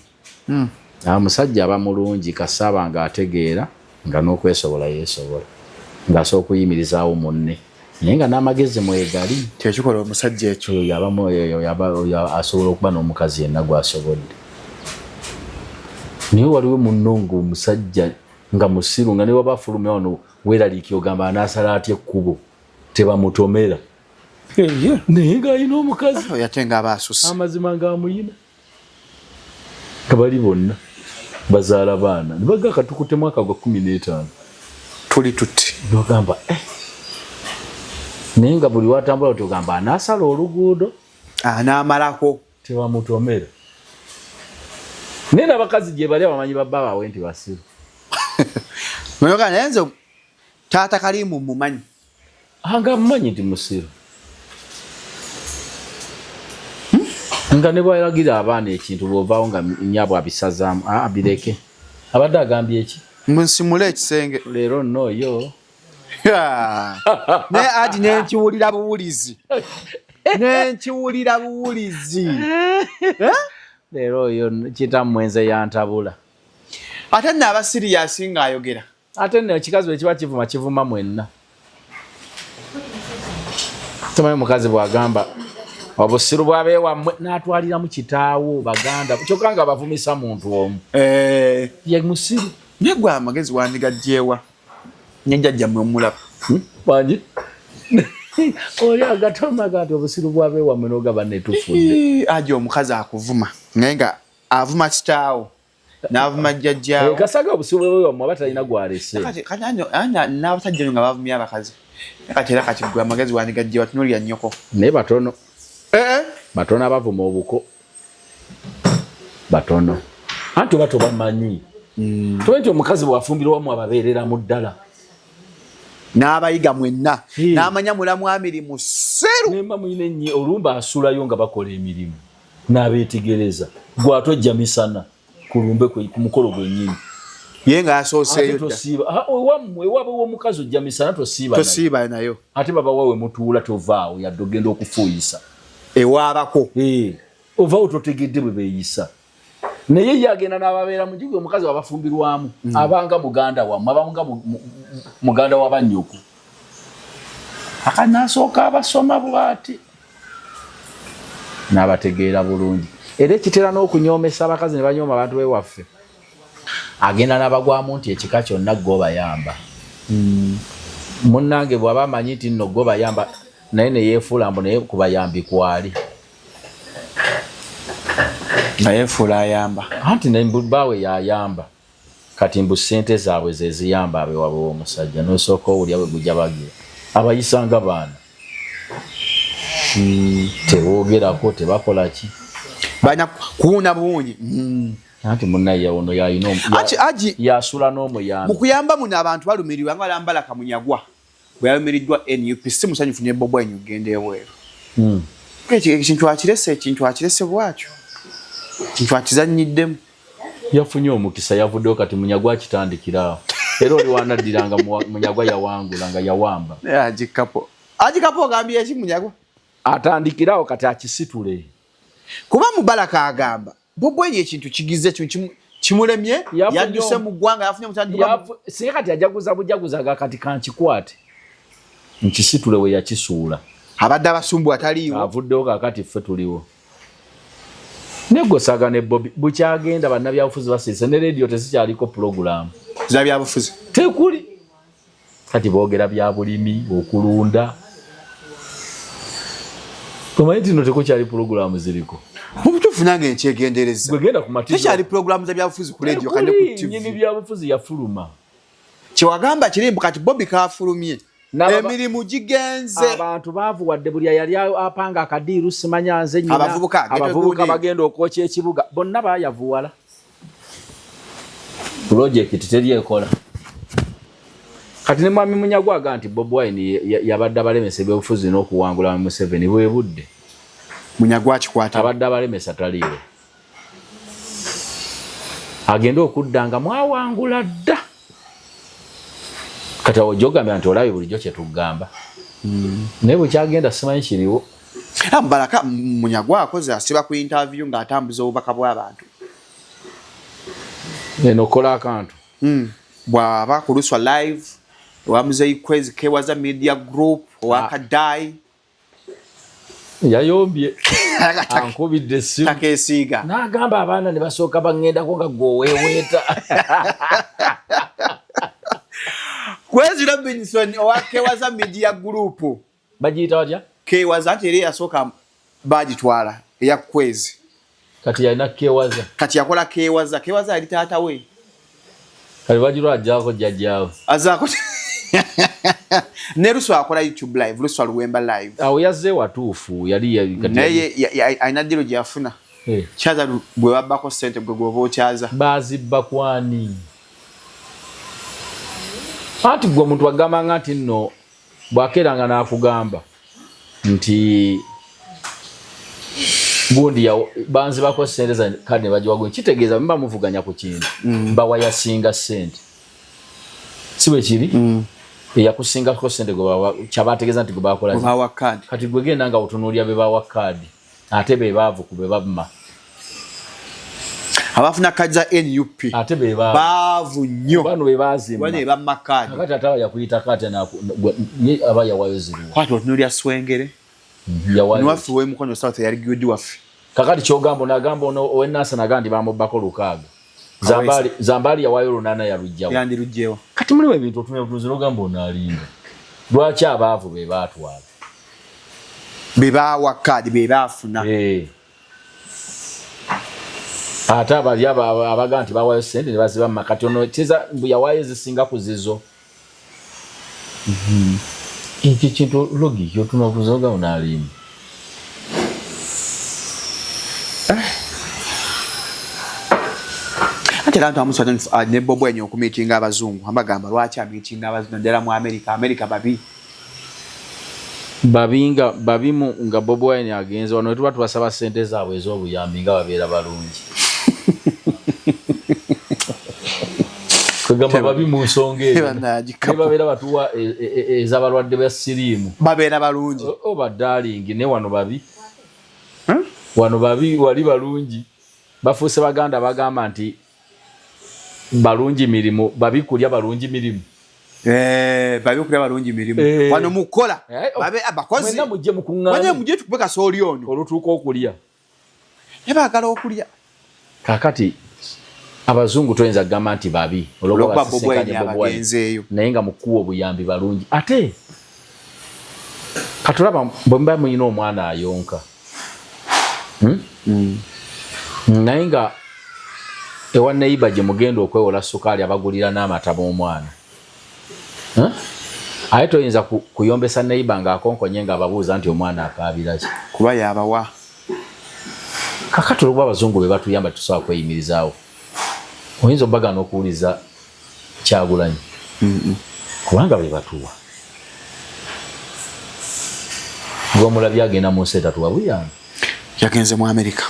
Omusajja aba mulungi kasaba nga ategeera nga n'okwesobola yeesobola. Ng'asobola okuyimirizaawo munne. Nenga n'amagezi mwegali tekikola omusajja ekyo yaba asobola okuba n'omukazi yenna gwasobodde. Niwe waliwo munnongo omusajja nga musiru nga ne waba afulumya wano weeraliiki ogamba anaasala atya ekkubo tebamutomera. Naye ng'alina omukazi ate ng'aba asusse amazima ng'amuyina nga bali bonna bazaala baana ne baga akatukute mwaka gwa 15 tuli tutti nogamba naye nga buli watambula togamba anaasala oluguudo anaamalako tebamutomera. Naye n'abakazi gye bali abamanyi babba baabwe nti basiru. Mweyoga naye nze taata Kalimu mumanyi nga mumanyi nti musiru nga ne bwalagira abaana ekintu bw'ovaawo nga nnyabo abisazaamu abireke abadde agambye eki munsimule ekisenge leero nnooyo naye ati nenkiwulira buwulizi leero oyo kitamwenze yantabula ate nno aba siriyasi ng'ayogera ate nno ekikazi bwe kiba kivuma mwenna. Tumanyi mukazi bw'agamba obusiru bw'abeewammwe n'atwaliramu kitaawo baganda kyokka nga bavumisa muntu omu ye musiru. naye gwe amagezi wandigajjeewa njajjammwe omulaba wangi oli agatomaga nti obusiru bw'abeewammwe n'ogaba netufudde aja omukazi akuvuma naye nga avuma kitaawo n'avuma jjajjaawo kasaga obusiru bw'abeewammwe aba talina gwalese n'abasajja nyo nga bavumya abakazi kati era kati gwe amagezi wandigajjeewa tunuulira nnyoko naye batono batono abavuma obuko batono anti oba tobamanyi tobe nti omukazi bwafumbirwamu ababeereramu ddala n'abayiga mwenna n'amanya mulamu amirimu seru nemba muyina ennyo olumba asulayo nga bakola emirimu n'abeetegereza gwatojja misana kulumbe ku mukolo gwennyini ye nga yasooseeyo ewammwe ewaba w'omukazi ojja misana tosiiba nayo ate baba wawe mutuula tovaawo yadde ogenda okufuuyisa ewaabako ovaawo totegedde bwe beeyisa naye yagenda n'ababeera mu gigo omukazi wabafumbirwamu abanga muganda wammwe abanga muganda w'abannyoko akanasooka abasoma bw'ati n'abategeera bulungi. Era ekitera n'okunyoomesa abakazi ne banyooma abantu b'ewaffe agenda n'abagwamu nti ekika kyonna ggobayamba munnange bw'aba amanyi nti nno ggobayamba naye ne yeefuula mbu naye kubayambi kwali naye fuula ayamba anti nembaawe yayamba kati mbu ssente zaabwe ze ziyamba abeewabwe w'omusajja n'osooka owulya bwe gujja bagira abayisanga baana teboogerako tebakola ki banya kuwuna buwunyi anti munnaye ono yalina yasula n'omuyambi mu kuyamba muno abantu balumirirwa nga Lambala Kamunyagwa bwe yalumiriddwa NUP si musanyufu ne Bobo Wine ogenda ebweru ekintu akirese bwakyo kintu akizanyiddemu yafunye omukisa yavuddeyo kati Munyagwa akitandikirawo era oli wanaddiranga Munyagwa yawangula nga yawamba agikapo ogambye eki Munyagwa atandikirawo kati akisitule kuba Mubaraka agamba Bobo Wine ekintu kigize kimulemye yadduse mu ggwanga yafunye mutandika singa kati ajaguza bujaguzaga kati kankikwate nkisitule we yakisuula abadde abasumbu ataliiwo avuddewo kakati ffe tuliwo negosaga ne Bobby bukyagenda bannabyabufuzi basiise ne radio tesikyaliko pulogulaamu za byabufuzi tekuli kati boogera bya bulimi okulunda omanyi tino tekukyali pulogulaamu ziriko mubutuufu nange nkyegendereza gwegenda ku matizo tekyali pulogulaamu za byabufuzi ku radio kande ku TV nyini byabufuzi yafuluma kyewagamba kirimbu kati Bobby kafulumye emirimu gigenze abantu baavuwadde buli yali apanga akadiiru simanya nze nnyina abavubuka bagenda okwokya ekibuga bonna baayavuwala pulojekiti teri ekola kati ne mwami Munyagwa aga nti Bobi Wine yabadde abalemesa ebyobufuzi n'okuwangula mu Museveni bwe budde Munyagwa akikwata abadde abalemesa taliiwe agenda okudda nga mwawangula dda kati awo jogambye nti olabye bulijjo kye tugamba naye bwekyagenda simanyi kiriwo Mubaraka Munyagwa akoze asiba ku interview ng'atambuza obubaka bw'abantu eno kola akantu bw'aba kuluswa live wamuzeyi kwezi kewaza media group owakaddayi yayombye ankubidde essimu takeesiiga n'agamba abaana ne basooka baŋŋendako nga gweweeweeta Kwezi Robinson owa Kewaza Media Group bagiyita batya Kewaza nti eri yasooka bagitwala eya Kwezi kati yalina Kewaza kati yakola Kewaza yali taata we kati bagirwa ajjaako jjajjaawe azaako ne Luswa akola YouTube live Luswa Luwemba live awo yazze watuufu yali naye ayina ddiro gye yafuna kyaza bwe babbako ssente gwe gwoba okyaza baazibba kwani anti gwe omuntu agambanga nti nno bwakeeranga n'akugamba nti gundi banzibako ssente za kadi ne bagiwagwe kitegeeza mba muvuganya ku kintu bawa yasinga ssente si bwe kiri eyakusingako ssente kyabategeeza nti gwe bakola kati gwe genda nga otunuulya be bawa kadi ate be baavu ku be bamma abafuna kadi za NUP ate be baavu nnyo bano be baazimba bane bamma kadi kati ate yakuyita kati aba yawayo ziruwa kwati otunuulya Swengere nwaffe w'emukono South yali gyodi waffe kakati kyogamba nagamba ow'ennaasa naga ndi bamubbako 600 Zambali yawayo 8 yalujjawo yandi lujjewa kati mulimu ebintu otunuzira ogamba onaalinda lwaki abaavu be baatwala be baawa kadi be baafuna ate abali abaga nti bawayo ssente ne baziba mu makati ono kiza mbu yawaayo ezisinga ku zizo ekyo kintu logiki otunuuza ogamba onaalinda ate abantu amuswa ne Bobo enyo okumiitinga abazungu amagamba lwaki amiitinga abazungu ddala mu America babi babimu nga Bobo Wine agenze wano tuba tubasaba ssente zaabwe ez'obuyambi nga babeera balungi kwegamba babi mu nsonga eyo ne babeera batuwa ez'abalwadde ba siriimu babeera balungi oba darling ne wano babi wano babi wali balungi bafuuse baganda bagamba nti balungi mirimu babi kulya balungi mirimu babi kulya balungi mirimu wano mukola babe abakozi mwena mujje mukungana wanye mujje tukubeka sooli ono olutuuka okulya baagala okulya kakati abazungu toyinza kugamba nti babi olwokuba basisenkanye bagenzeeyo naye nga mukuwa obuyambi balungi ate katulaba bwe mba muyina omwana ayonka naye nga ewa neiba gye mugenda okwewola sukaali abagulira n'amata b'omwana aye toyinza kuyombesa neiba ng'akonkonye ng'ababuuza nti omwana akaabira ki kuba yabawa kakati olwokuba abazungu be batuyamba tusobola kweyimirizaawo oyinza obagana okuwuliza Kyagulanyi kubanga be batuwa gw'omulabye agenda mu nsi etatuwa buyambi yagenze mu America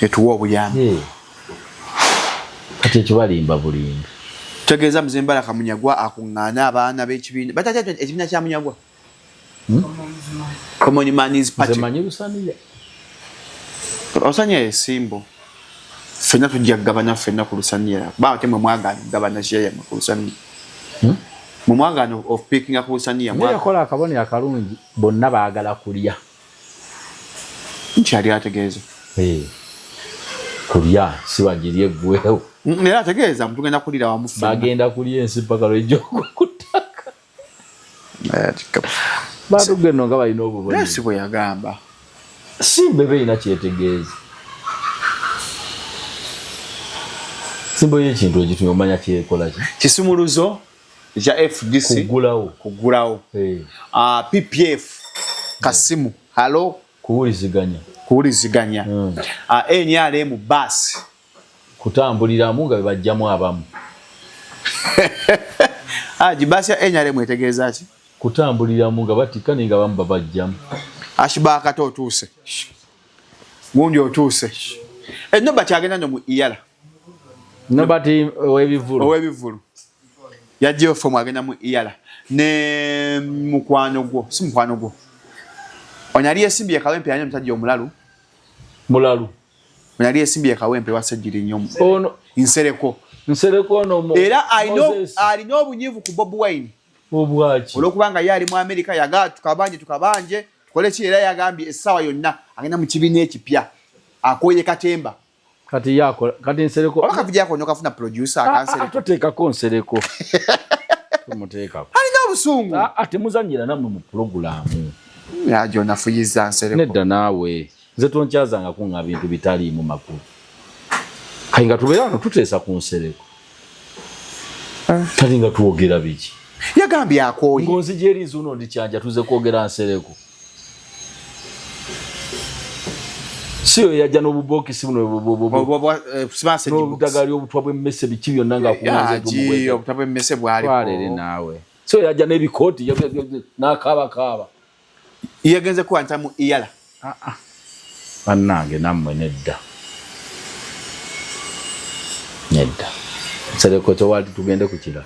etuwa obuyambi kati ekyo balimba bulimbi tegeeza Mzembala Kamunyagwa akuŋŋaana abaana b'ekibiina batata ekibiina kya Munyagwa Common Man's Party zemanyi Lusaniya osanya esimbo ffenna tujja kugabana ffenna ku Lusaniya bate mwe mwagaana kugabana share ku Lusaniya mu mwagaano of picking up Lusaniya naye yakola akabonero akalungi bonna baagala kulya nkyali ategeeza kulya si bagirye eggweewo naye ategeeza mutugenda kulira wamu ffenna bagenda kulya ensi paka lwejjoko ku ttaka batugenda nga balina obubonero si bwe yagamba simba eba erina kyetegeeza simba y'ekintu ekitumya omanya kyekola ki kisumuluzo kya FDC kugulawo PPF kasimu halo kuwuliziganya NRM bus kutambuliramu nga bebajjamu abamu gibasi ya NRM etegeeza ki kutambuliramu nga batikane nga bamu babajjamu ashibakata otuuse gundi otuuse enoba kyagenda no mu iyala nobati ow'ebivulu yajjeyo fomu agenda mu iyala ne mukwano gwo si mukwano gwo onyali esimbye Kawempe yanyo mutajja omulalu onyali esimbye Kawempe wasajjiri nnyo ono nsereko no era alina obunyivu ku Bobi Wine obwachi olokubanga yali mu America yaga tukabanje tukole ki era yagambye essawa yonna agenda mu kibiina ekipya akoye Katemba kati yako kati Nsereko abaka vijja ko nokafuna producer akansere atoteka ko Nsereko tumuteeka alina obusungu ate muzanyira namwe mu programu ya jona fuyiza Nsereko nedda nawe nze tonkyazanga kunga bintu bitali mu makulu kayinga tubeerano tuteesa ku Nsereko kati nga tuwogera biki yagambye akoye ngonzi jeri zuno ndikyanja tuze kwogera Nsereko siyo yajja n'obubokisi buno smase n'obudagali obutwa bw'emmese biki byonna nga akumaze obutwa bw'emmese bwalipo nawe siyo yajja n'ebikooti n'akaaba yagenze kuwanta mu iyala bannange nammwe nedda Nsereko tewali tugende ku kirala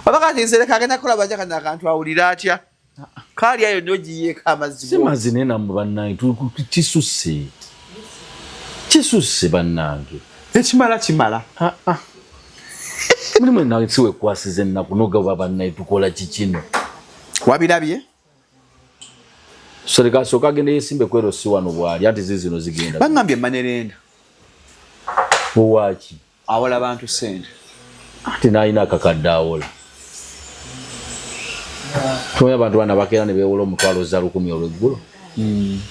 abakati Nsereko agenda kukola bajja kana akantu awulira atya kali ayo nogiye kamazibu simazine namwe bannange kisusse bannange ekimala mulimu nawe siwe kwasize ennaku nogaba bannange tukola kikino wabirabye Nsereko asooka agenda yesimbe kwero si wano bwali ate zizino zigenda bangambye manerenda bwaki awola abantu sente ate nalina akakadde awola tumanya abantu bana bakeera ne beewola omutwalo za 10 olweggulo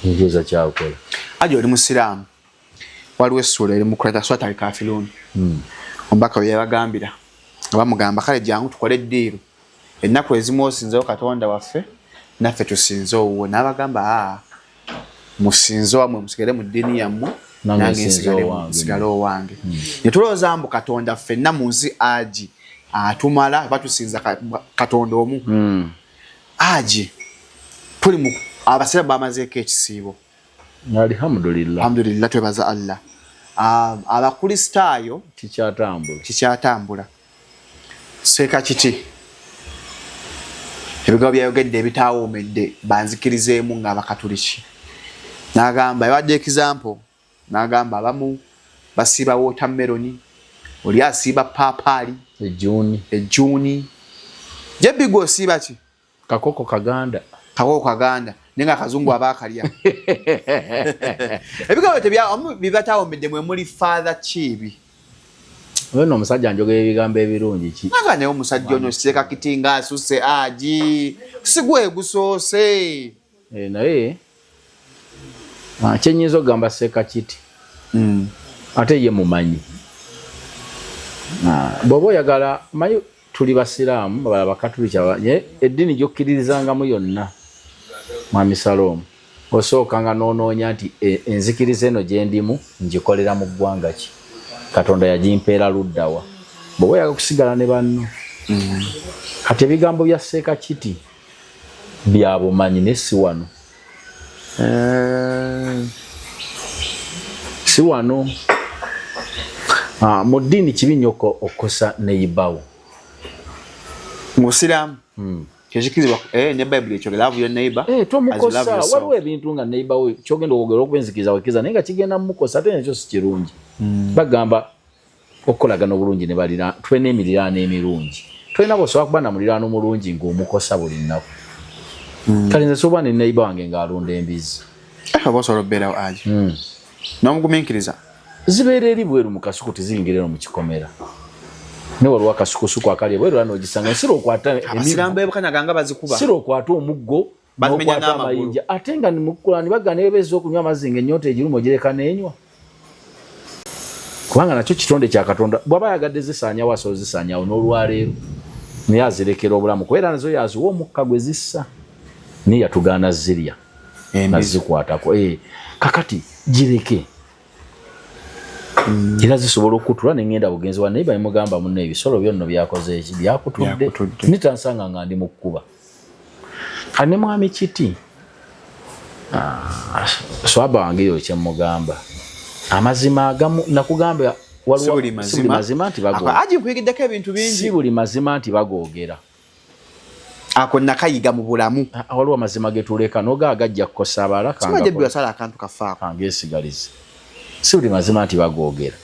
njoza kyakola aje oli musiraamu waliwo essula eri mukuleta swatali kafiruni ombaka we yabagambira abamugamba kale jangu tukole eddiiro ennaku ezimu osinzewo Katonda waffe naffe tusinze owuwo n'abagamba musinze wamwe musigale mu ddiini yammwe nange nsigale owange ne tulowooza mbu Katonda ffenna mu nsi agi atumala batusinza Katonda omu agi tuli mu abasira bamazeeko ekisiibo alhamdulillah twebaza Allah abakristaayo kikyatambula seeka kiti ebigambo byayogedde ebitawoomedde banzikirizeemu ng'abakatuliki n'agamba yawadde example n'agamba abamu basiiba watermeloni oli asiiba paapaali ejjuuni jebigo osiiba ki kakoko kaganda nenga akazungu abakalya ebigambo bibatawoomedde mwe muli father kibi weno omusajja njogera ebigambo ebirungi ki naga naye omusajja ono siteeka kiti nga asuse agi sigwe gusoose naye kyenyinza okugamba seeka kiti ate ye mumanyi bw'oba oyagala manyi tuli basiraamu bala bakatuliki eddiini gyokkiririzangamu yonna Mwami Salom osookanga n'onoonya nti enzikiriza eno gye ndimu ngikolera mu ggwanga ki Katonda yagimpeera luddawa bw'oba oyagala kusigala ne banno kati ebigambo bya seeka kiti bya bumanyi ne si wano si wano mu ddiini kibi nnyo okukosa neyibawo musiraamu kyekikizibwa ne Bible ekyogera love your neighbor tomukosa waliwo ebintu nga neighbor kyogenda okwogera okubenzikiriza wekiza naye nga kigenda mukosa ate nekyo si kirungi bagamba okukolagana obulungi ne balira tube n'emiriraano emirungi tolina bosobola kuba na muliraano mulungi ng'omukosa buli nnaku kale nze soba ne neighbor wange ng'alunda embizi bosobola okubeerawo agi n'omugumiikiriza zibeera eri bweru mu kasuku teziyingira eno mu kikomera ne waliwo akasukusuku akali bweru era n'ogisanga sira okwata sira okwata omuggo n'okwata amayinja ate nga nimukula nibagana ebeza okunywa amazzi ng'ennyota egiruma ogireka n'enywa kubanga nakyo kitonde kya Katonda bw'aba yagadde zisaanyawo asobola zisaanyawo n'olwaleero naye azirekera obulamu kubera nazo yaziwa omukka gwe zissa niye yatugaana zirya nazikwatako kakati gireke era zisobola okutula nengenda bugenzi wa naye bamugamba munno ebisolo byonno byakoze eki byakutudde nitansanga nga ndi mu kkuba kane mwami kiti swaba wange yo kyemugamba amazima agamu nakugamba waliwo si mazima nti bagogera aje nkuyigiddeko ebintu bingi si buli mazima nti bagogera ako nakayiga mu bulamu waliwo amazima getuleka nogagajja kukosa abalaka simaje byasala akantu kafaako angesigalize si buli mazima nti bagogera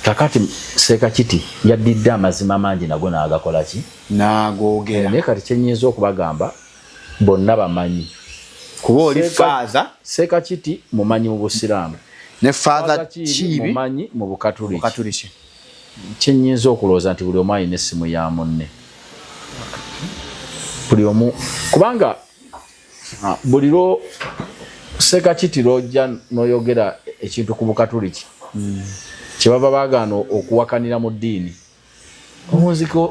kakati Sekakiti yaddidde amazima mangi nago n'agakola ki n'agoogera naye kati kyenyiza okubagamba bonna bamanyi kuba oli father Sekakiti mumanyi mu Busiraamu ne father Kiibi mumanyi mu Bukatuliki kyenyiza okulowooza nti buli omu alina essimu ya munne buli omu kubanga buli lwo Sekakiti lwojja n'oyogera ekintu ku Bukatuliki kye baba baagaana okuwakanira mu ddiini omuziko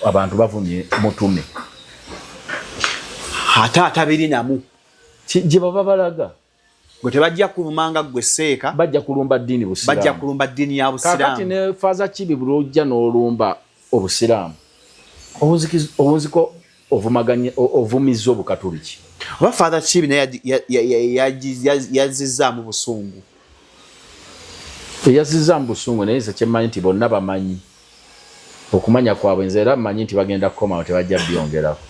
abantu bavumye mutume ate atabiri namu gye baba balaga gwe tebajja kulumanga gwe Seeka bajja kulumba ddiini Busiraamu bajja kulumba ddiini ya Busiraamu kakati ne Father Kiibi buli lwojja n'olumba Obusiraamu obunziko ovumizza Obukatuliki oba Father Kiibi naye yazizaamu busungu yazizaamu busungu naye nze kyemmanyi nti bonna bamanyi okumanya kwabwe nze era mmanyi nti bagenda kukomawo tebajja byongerako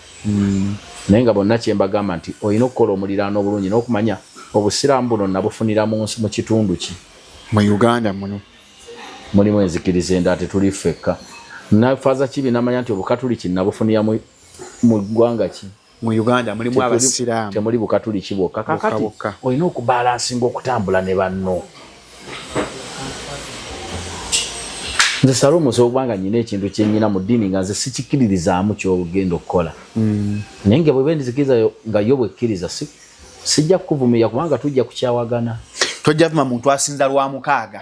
naye nga bonna kyembagamba nti olina okukola omuliraano obulungi n'okumanya Obusiraamu buno nabufunira mu kitundu ki mu Uganda muno mulimu enzikiriza endala tetuli ffekka na Father Kiibi namanya nti Obukatuliki nabufunira mu ggwanga ki mu Uganda mulimu Abasiraamu temuli Bukatuliki bwokka kakati olina okubalansinga okutambula ne banno nze Salome sobanga nyina ekintu kyennyina mu ddiini nga nze sikikiririzaamu kyogenda okukola naye nga bwe bendizikiriza nga yo bwekkiriza sijja kukuvumira kubanga tujja kukyawagana tojja vuma muntu asinza lwa mukaaga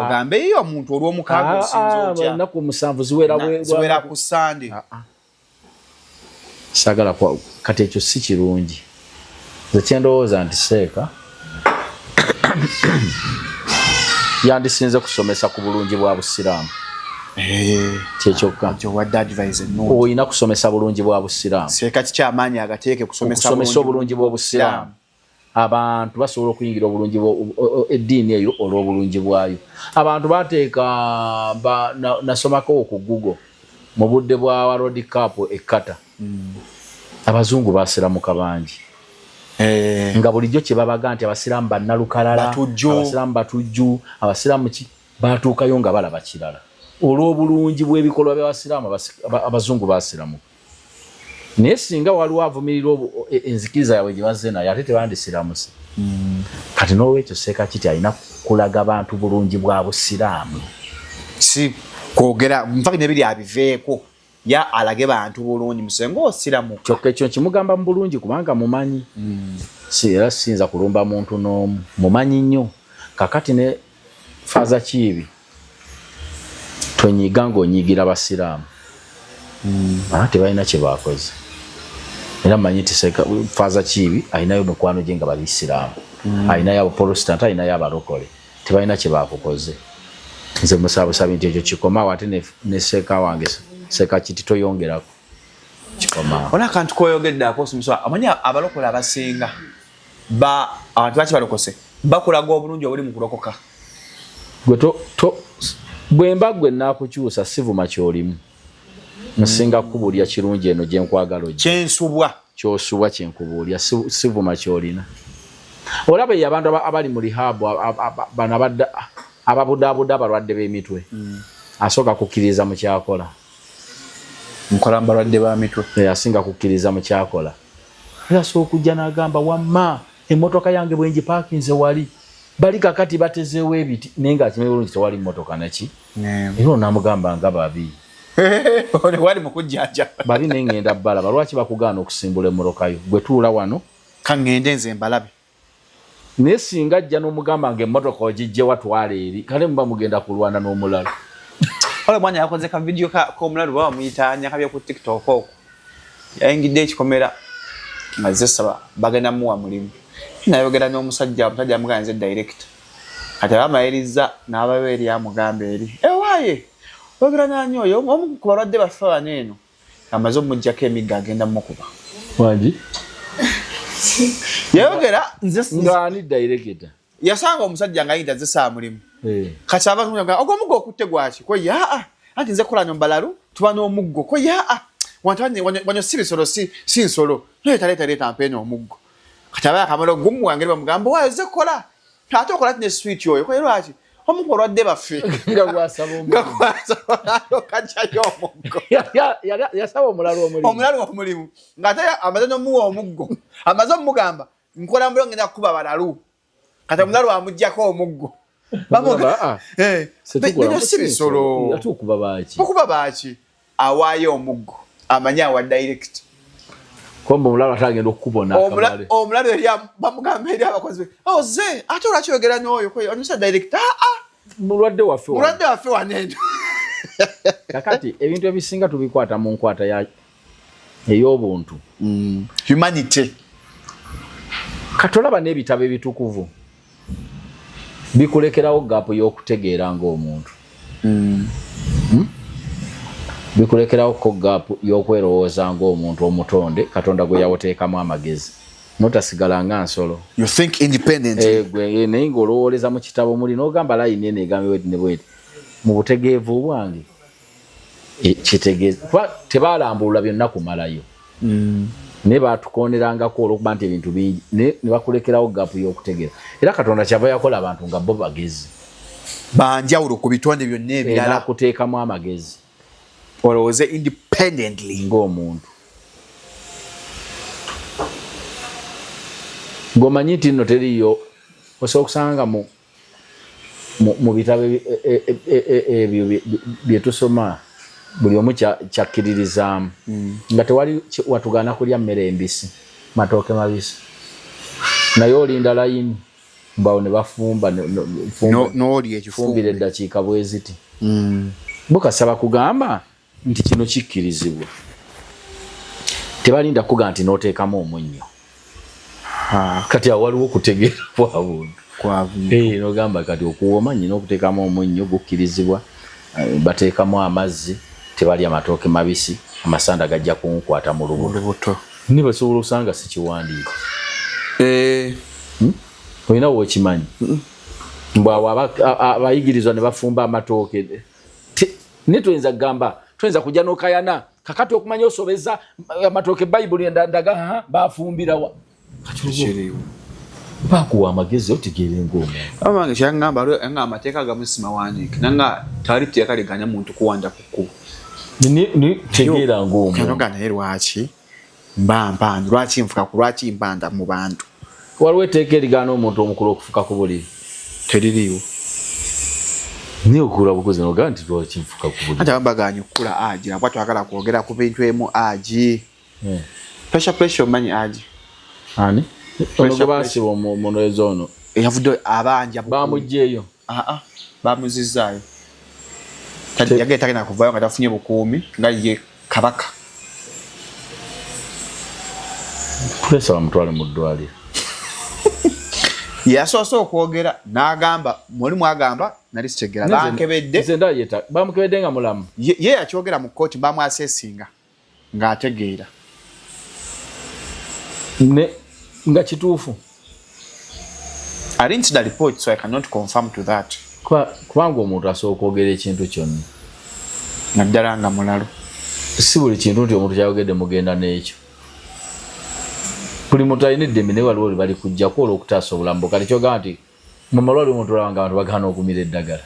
ogambe iyo omuntu olw'omukaaga osinza otya ennaku 7 ziwera ku Sande sagala kati ekyo si kirungi nze kyendowooza nti Seeka yandisinze kusomesa ku bulungi bwa Busiraamu kyekyoka olina kusomesa bulungi bwa Busiraamu Seeka kikyamaanyi agateeke kusomesa obulungi bw'Obusiraamu abantu basobola okuyingira obulungi eddiini eyo olw'obulungi bwayo abantu bateeka nasomako ku Google mu budde bwa World Cup ekkata abazungu basiramuka bangi nga bulijjo kye babaga nti Abasiraamu bannalukalala Abasiraamu batujju Abasiraamu batuukayo nga balaba kirala olw'obulungi bw'ebikolwa by'Abasiraamu abazungu basiramuka naye singa waliwo avumirira enzikiriza yaabwe gye bazze naye ate tebandisiramuse kati n'olwekyo Sekakiti alina kulaga bantu bulungi bwa Busiraamu si kwogera nfaki nebiri abiveeko ya alage bantu bulungi musengo osiramu kyokka ekyo kimugamba mu bulungi kubanga mumanyi si era sinza kulumba muntu n'omu mumanyi nnyo kakati ne Father Kiibi twenyiga ng'onyigira Basiraamu ate balina kye bakoze era mmanyi nti Father Kiibi alinayo mikwano gye nga Balisiraamu alinayo Abaprotestant alinayo abalokole tebalina kye bakukoze nze musaabusabi nti ekyo kikomawo ate ne Seeka wange Sekakiti toyongerako kikomawo ona akantu koyogeddeako omusomesa amanyi abalokole abasinga abantu baki balokose bakulaga obulungi obuli mu kulokoka gwe bwemba gwe naakukyusa sivuma kyolimu nsinga kubuulya kirungi eno gye nkwagala ojja kyensubwa kyosubwa kyenkubuulya sivuma kyolina olaba eyo abantu abali mu lihabu bano ababudaabuda abalwadde b'emitwe asooka kukkiriza mu kyakola nkola mbalwadde ba mitwe asinga kukkiriza mu kyakola era asooka okujja n'agamba wamma emmotoka yange bwengi paakinze wali bali kakati batezeewo ebiti naye ng'akimanyi bulungi tewali mmotoka naki era onaamugamba nga babi wali mukujjanja bali naye ngenda balaba lwaki bakugaana okusimbula emmotokayo gwe tuula wano kaŋŋende nze mbalabe naye singa ajja n'omugamba nga emmotoka ogijje watwala eri kale muba mugenda kulwana n'omulala ole mwanya yakoze ka video k'omulala oba bamuyitaanya kabya ku TikTok okwo yayingidde ekikomera nga zesaba bagenda muwa mulimu nayogera n'omusajja amugamba nze director kati abamayiriza n'abawe eri amugamba eri ewaaye oyogera nanyi oyo omu ku balwadde baffe wano eno amaze omuggyako emigga agenda mukuba wangi yayogera nze ng'ani director yasanga omusajja ng'ayita zesaba mulimu kati abagamba ogw'omuggo okutte gwaki ko yaa anti nze kola nyumbalalu tuba n'omuggo ko yaa wanyo si bisolo si nsolo leeta mpeena omuggo kati abaya akamala ogumu wange bamugamba waayo ze kola ate okola tine sweet oyo ko lwaki omukolo adde baffe nga gwasaba kajayo omuggo yasaba omulalo omulimu ng'ate amaze n'omuwa omuggo amaze omugamba nkola mbiro ngenda kukuba balalu kati omulalo amuggyako omuggo si bisolo okuba baaki awaayo omuggo amanyi awa direct komba omulalo atagenda okukubona omulalo eri bamugamba eri abakozi ze ate olwakyogera n'oyo onusa direct mulwadde waffe waneeno kakati ebintu ebisinga tubikwata mu nkwata ey'obuntu humanity katolaba n'ebitabo ebitukuvu bikulekerawo gaapu y'okutegeera ng'omuntu bikulekerawo ko gaapu y'okwerowooza ng'omuntu omutonde katonda gwe yawoteekamu amagezi notasigala nga nsolo you think independently naye ng'olowooleza mu kitabo muli n'ogamba layini eno egambe bweti ne bweti mu butegeevu bwange kitegeeza kuba tebaalambulula byonna kumalayo naye baatukonerangako olwokuba nti ebintu bingi ne bakulekerawo gaapu y'okutegeera era katonda kyava yakola abantu nga bo bagezi banjawulo ku bitonde byonna ebirala kuteekamu amagezi olowooze independently ng'omuntu ng'omanyi nti nno teriyo osobola okusanga mu bitabo ebyo bye tusoma buli omu kyakkiririzaamu nga tewali watugaana kulya mmere embisi matooke mabisi naye olinda layini bawo ne bafumba fumbira eddakiika bwe ziti bukasaba kugamba nti kino kikkirizibwa tebalinda kuga nti n'oteekamu omunnyo kati awo waliwo okutegeera kwa buntu nogamba kati okuwooma nyina okuteekamu omunnyo gukkirizibwa bateekamu amazzi tebalya amatooke mabisi amasanda gajja kunkwata mu lubuto ni basobola osanga si kiwandiiko olina wokimanyi mbwawo abayigirizwa ne bafumba amatooke nituyinza kugamba tuyinza kujja n'okayana kakati okumanya osobeza amatooke bayibuli endaga bafumbirawa bakuwa amagezi otegeere ng'omuntu abange kyangamba nga amateeka agamu simawandiike nanga tali tteeka liganya muntu kuwanda ku kkubo tegeera ng'omuntu naye lwaki mbampanda lwaki nfuka ku lwaki mpanda mu bantu waliwo etteeka erigaana omuntu omukulu okufuka ku buliri teririiwo niye okula bukozi nogaa nti lwaki nfuka ku buliri ate abambaganya okukula agi nabwa twagala kwogera ku bintu emu agi pressure omanyi agi ani ono gwe baasiba omunoezi ono yavudde abanja bamugjeeyo bamuzizaayo yagenda tagenda kuvaayo nga tafunye bukuumi nga ye kabaka tulesa bamutwale mu ddwaliro yasoose okwogera n'agamba muli mwagamba nali sitegera bankebedde bamukebedde nga mulamu ye yakyogera mu kkooti bamwaseesinga ng'ategeera nga kituufu I didn't see the report so I cannot confirm to that kubanga omuntu asobola okwogera ekintu kyonna naddala nga mulalo si buli kintu nti omuntu kyayogedde mugenda n'ekyo buli muntu alina eddembe naye waliwo bali kujjako olw'okutaasa obulamu kati kyogamba nti mu malwaliro omuntu olaba nga abantu bagaana okumira eddagala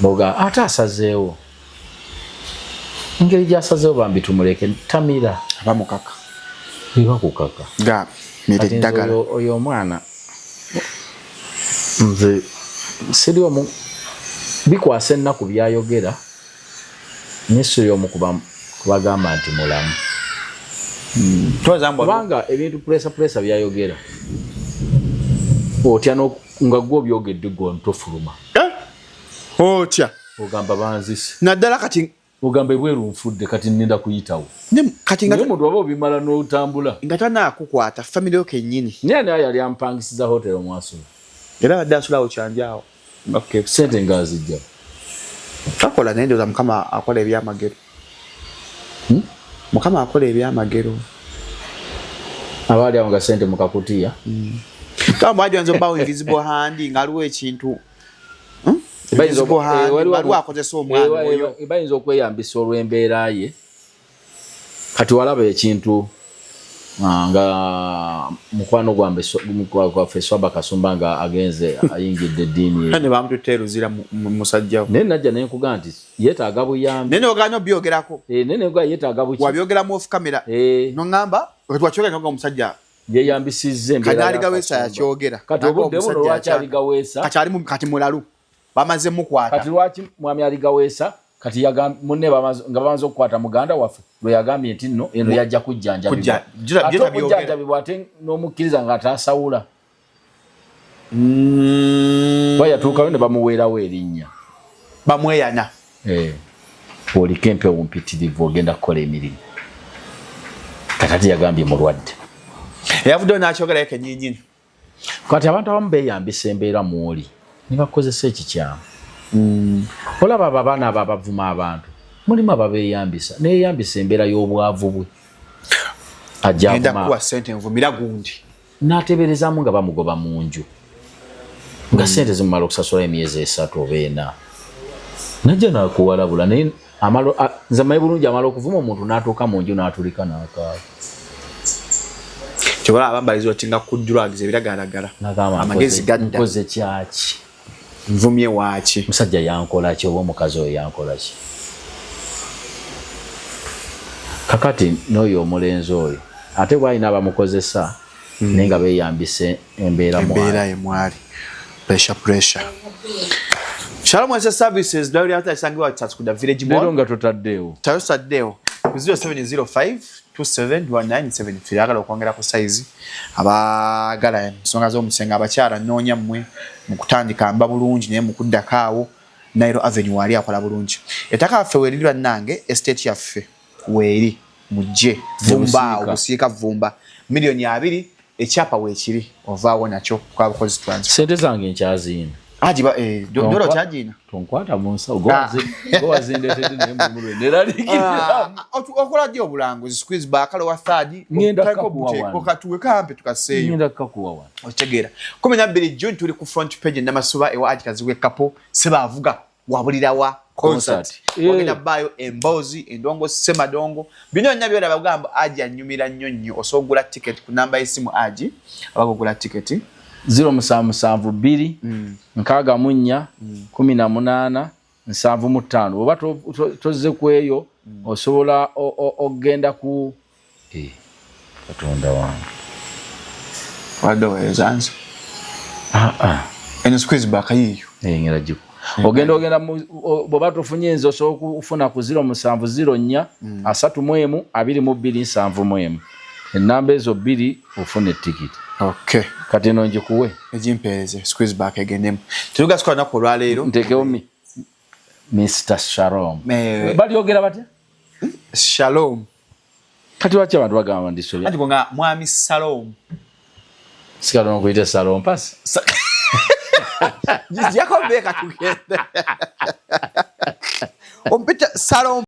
boga ate asazeewo engeri gy'asazeewo bambi tumuleke tamira abamukaka ebakukaka ga mira eddagala oyo omwana nze siri omu bikwasa ennaku byayogera naye siri omu kubagamba nti mulamu kubanga ebintu puresa byayogera otya nga gwe obyogedde gwe ntofuluma otya ogamba banzise naddala kati ogamba ebweru nfudde kati nninda kuyitawo naye omuntu aba obimala n'otambula nga tanaakukwata famire yo kennyini naye naye yali ampangisiza hotero mwasula era badde asulawo kyanjawo sente ngaazijja takola naye ndowooza mukama akola ebyamagero mukama akola ebyamagero abaali awo nga sente mukakutiya kama bwajanza obbawo invisible hand ngaliwo ekintu waliwo akozesa omwana oyo bayinza okweyambisa olw'embeera ye kati walaba ekintu nga mukwano gwambe kwa Swaba Kasumba nga agenze ayingidde eddiini ne bamututeruzira musajja ne najja ne nkuga nti yeetaaga buyambi nene oganya byogerako nene nga yeetaaga buki wabyogeramu off camera no ngamba twachogera ngo omusajja yeyambisizze embeera kanali gaweesa yakyogera kati obudde buno lwaki ali gaweesa kati mulalu bamaze mukwata kati lwaki mwami ali gaweesa kati yagamba munne nga bamanze okukwata muganda waffe lwe yagambye nti nno eno yajja kujjanjabibwa ate n'omukkiriza nga ataasawula bayatuukayo ne bamuweerawo erinnya bamweyana oliko empewo mpitirivu ogenda kukola emirimu kati ate yagambye mulwadde yavuddeyo n'akyogera yeke nyinyini kati abantu abamu beeyambisa embeera mwoli ne bakozesa ekikyamu olaba abaana abo abavuma abantu mulimu ababeeyambisa neeyambisa embeera y'obwavu bwe agenda kuwa ssente nvumira gundi n'ateeberezaamu nga bamugoba mu nju nga ssente zimumala okusasula emyezi 3 oba 4 najja nakuwalabula naye nze manyi bulungi amala okuvuma omuntu n'atuuka mu nju n'atulika n'akaaba kyobola abambalizi otinga ku drugs ebiragalagala amagezi gadda nkoze kyaki nvumye waaki musajja yankola ki oba omukazi oyo yankola ki kakati n'oyo omulenzi oyo ate bwalina abamukozesa naye nga beeyambise embeera mwali pressure Shalom as services dawuli ata sangwa tatskuda village mall lero nga totaddeewo ku 0705 271973 agala okwongera ku size abagala ensonga z'omusenga abakyala noonya mmwe mu kutandika mba bulungi naye mu kuddakaawo Nairo Avenue wali akola bulungi ettaka affe weerirwa nange estate yaffe weeri mujje vumba obusiika vumba milioni 2 ekyapa weekiri ovaawo nakyo kwa bukozi transfer sente zange nkyazina ajiba dolo kyagina tonkwata mu nsawo gowazindetedde naye mumulwe neralikirira okola ddi obulanguzi squeeze bakalo wa third okatuwe kampe tukaseeyo ngenda kukakuwa wano otegeera 12 June tuli ku front page namasuba ewa ajikazi w'ekapo sebaavuga wabulirawa concert ogenda bayo embozi endongo semadongo bino nabyo labagamba aji anyumira nnyonnyo osogula ticket ku namba y'essimu aji abagugula ticket 0772 64 18 75 oba tozze kweyo osobola ogenda ku katonda wange wadowezanza eno squeeze back yiyo ngera jiku ogenda boba tofunye enzo osobola kufuna ku 0704 31 22 enamba ezo 2 ofune tikiti. Okay. Kati no njikuwe ejimpeeze squeeze back again. Turuga sikwa nako lwaleero ntekewo Mr. Shalom. Bali ogera batya? Shalom. Kati wacha abantu bagamba ndisoya. Kati bonga mwami Shalom. Sikalo no kuita Shalom pass. Yako beka tugenda. Ompita Shalom.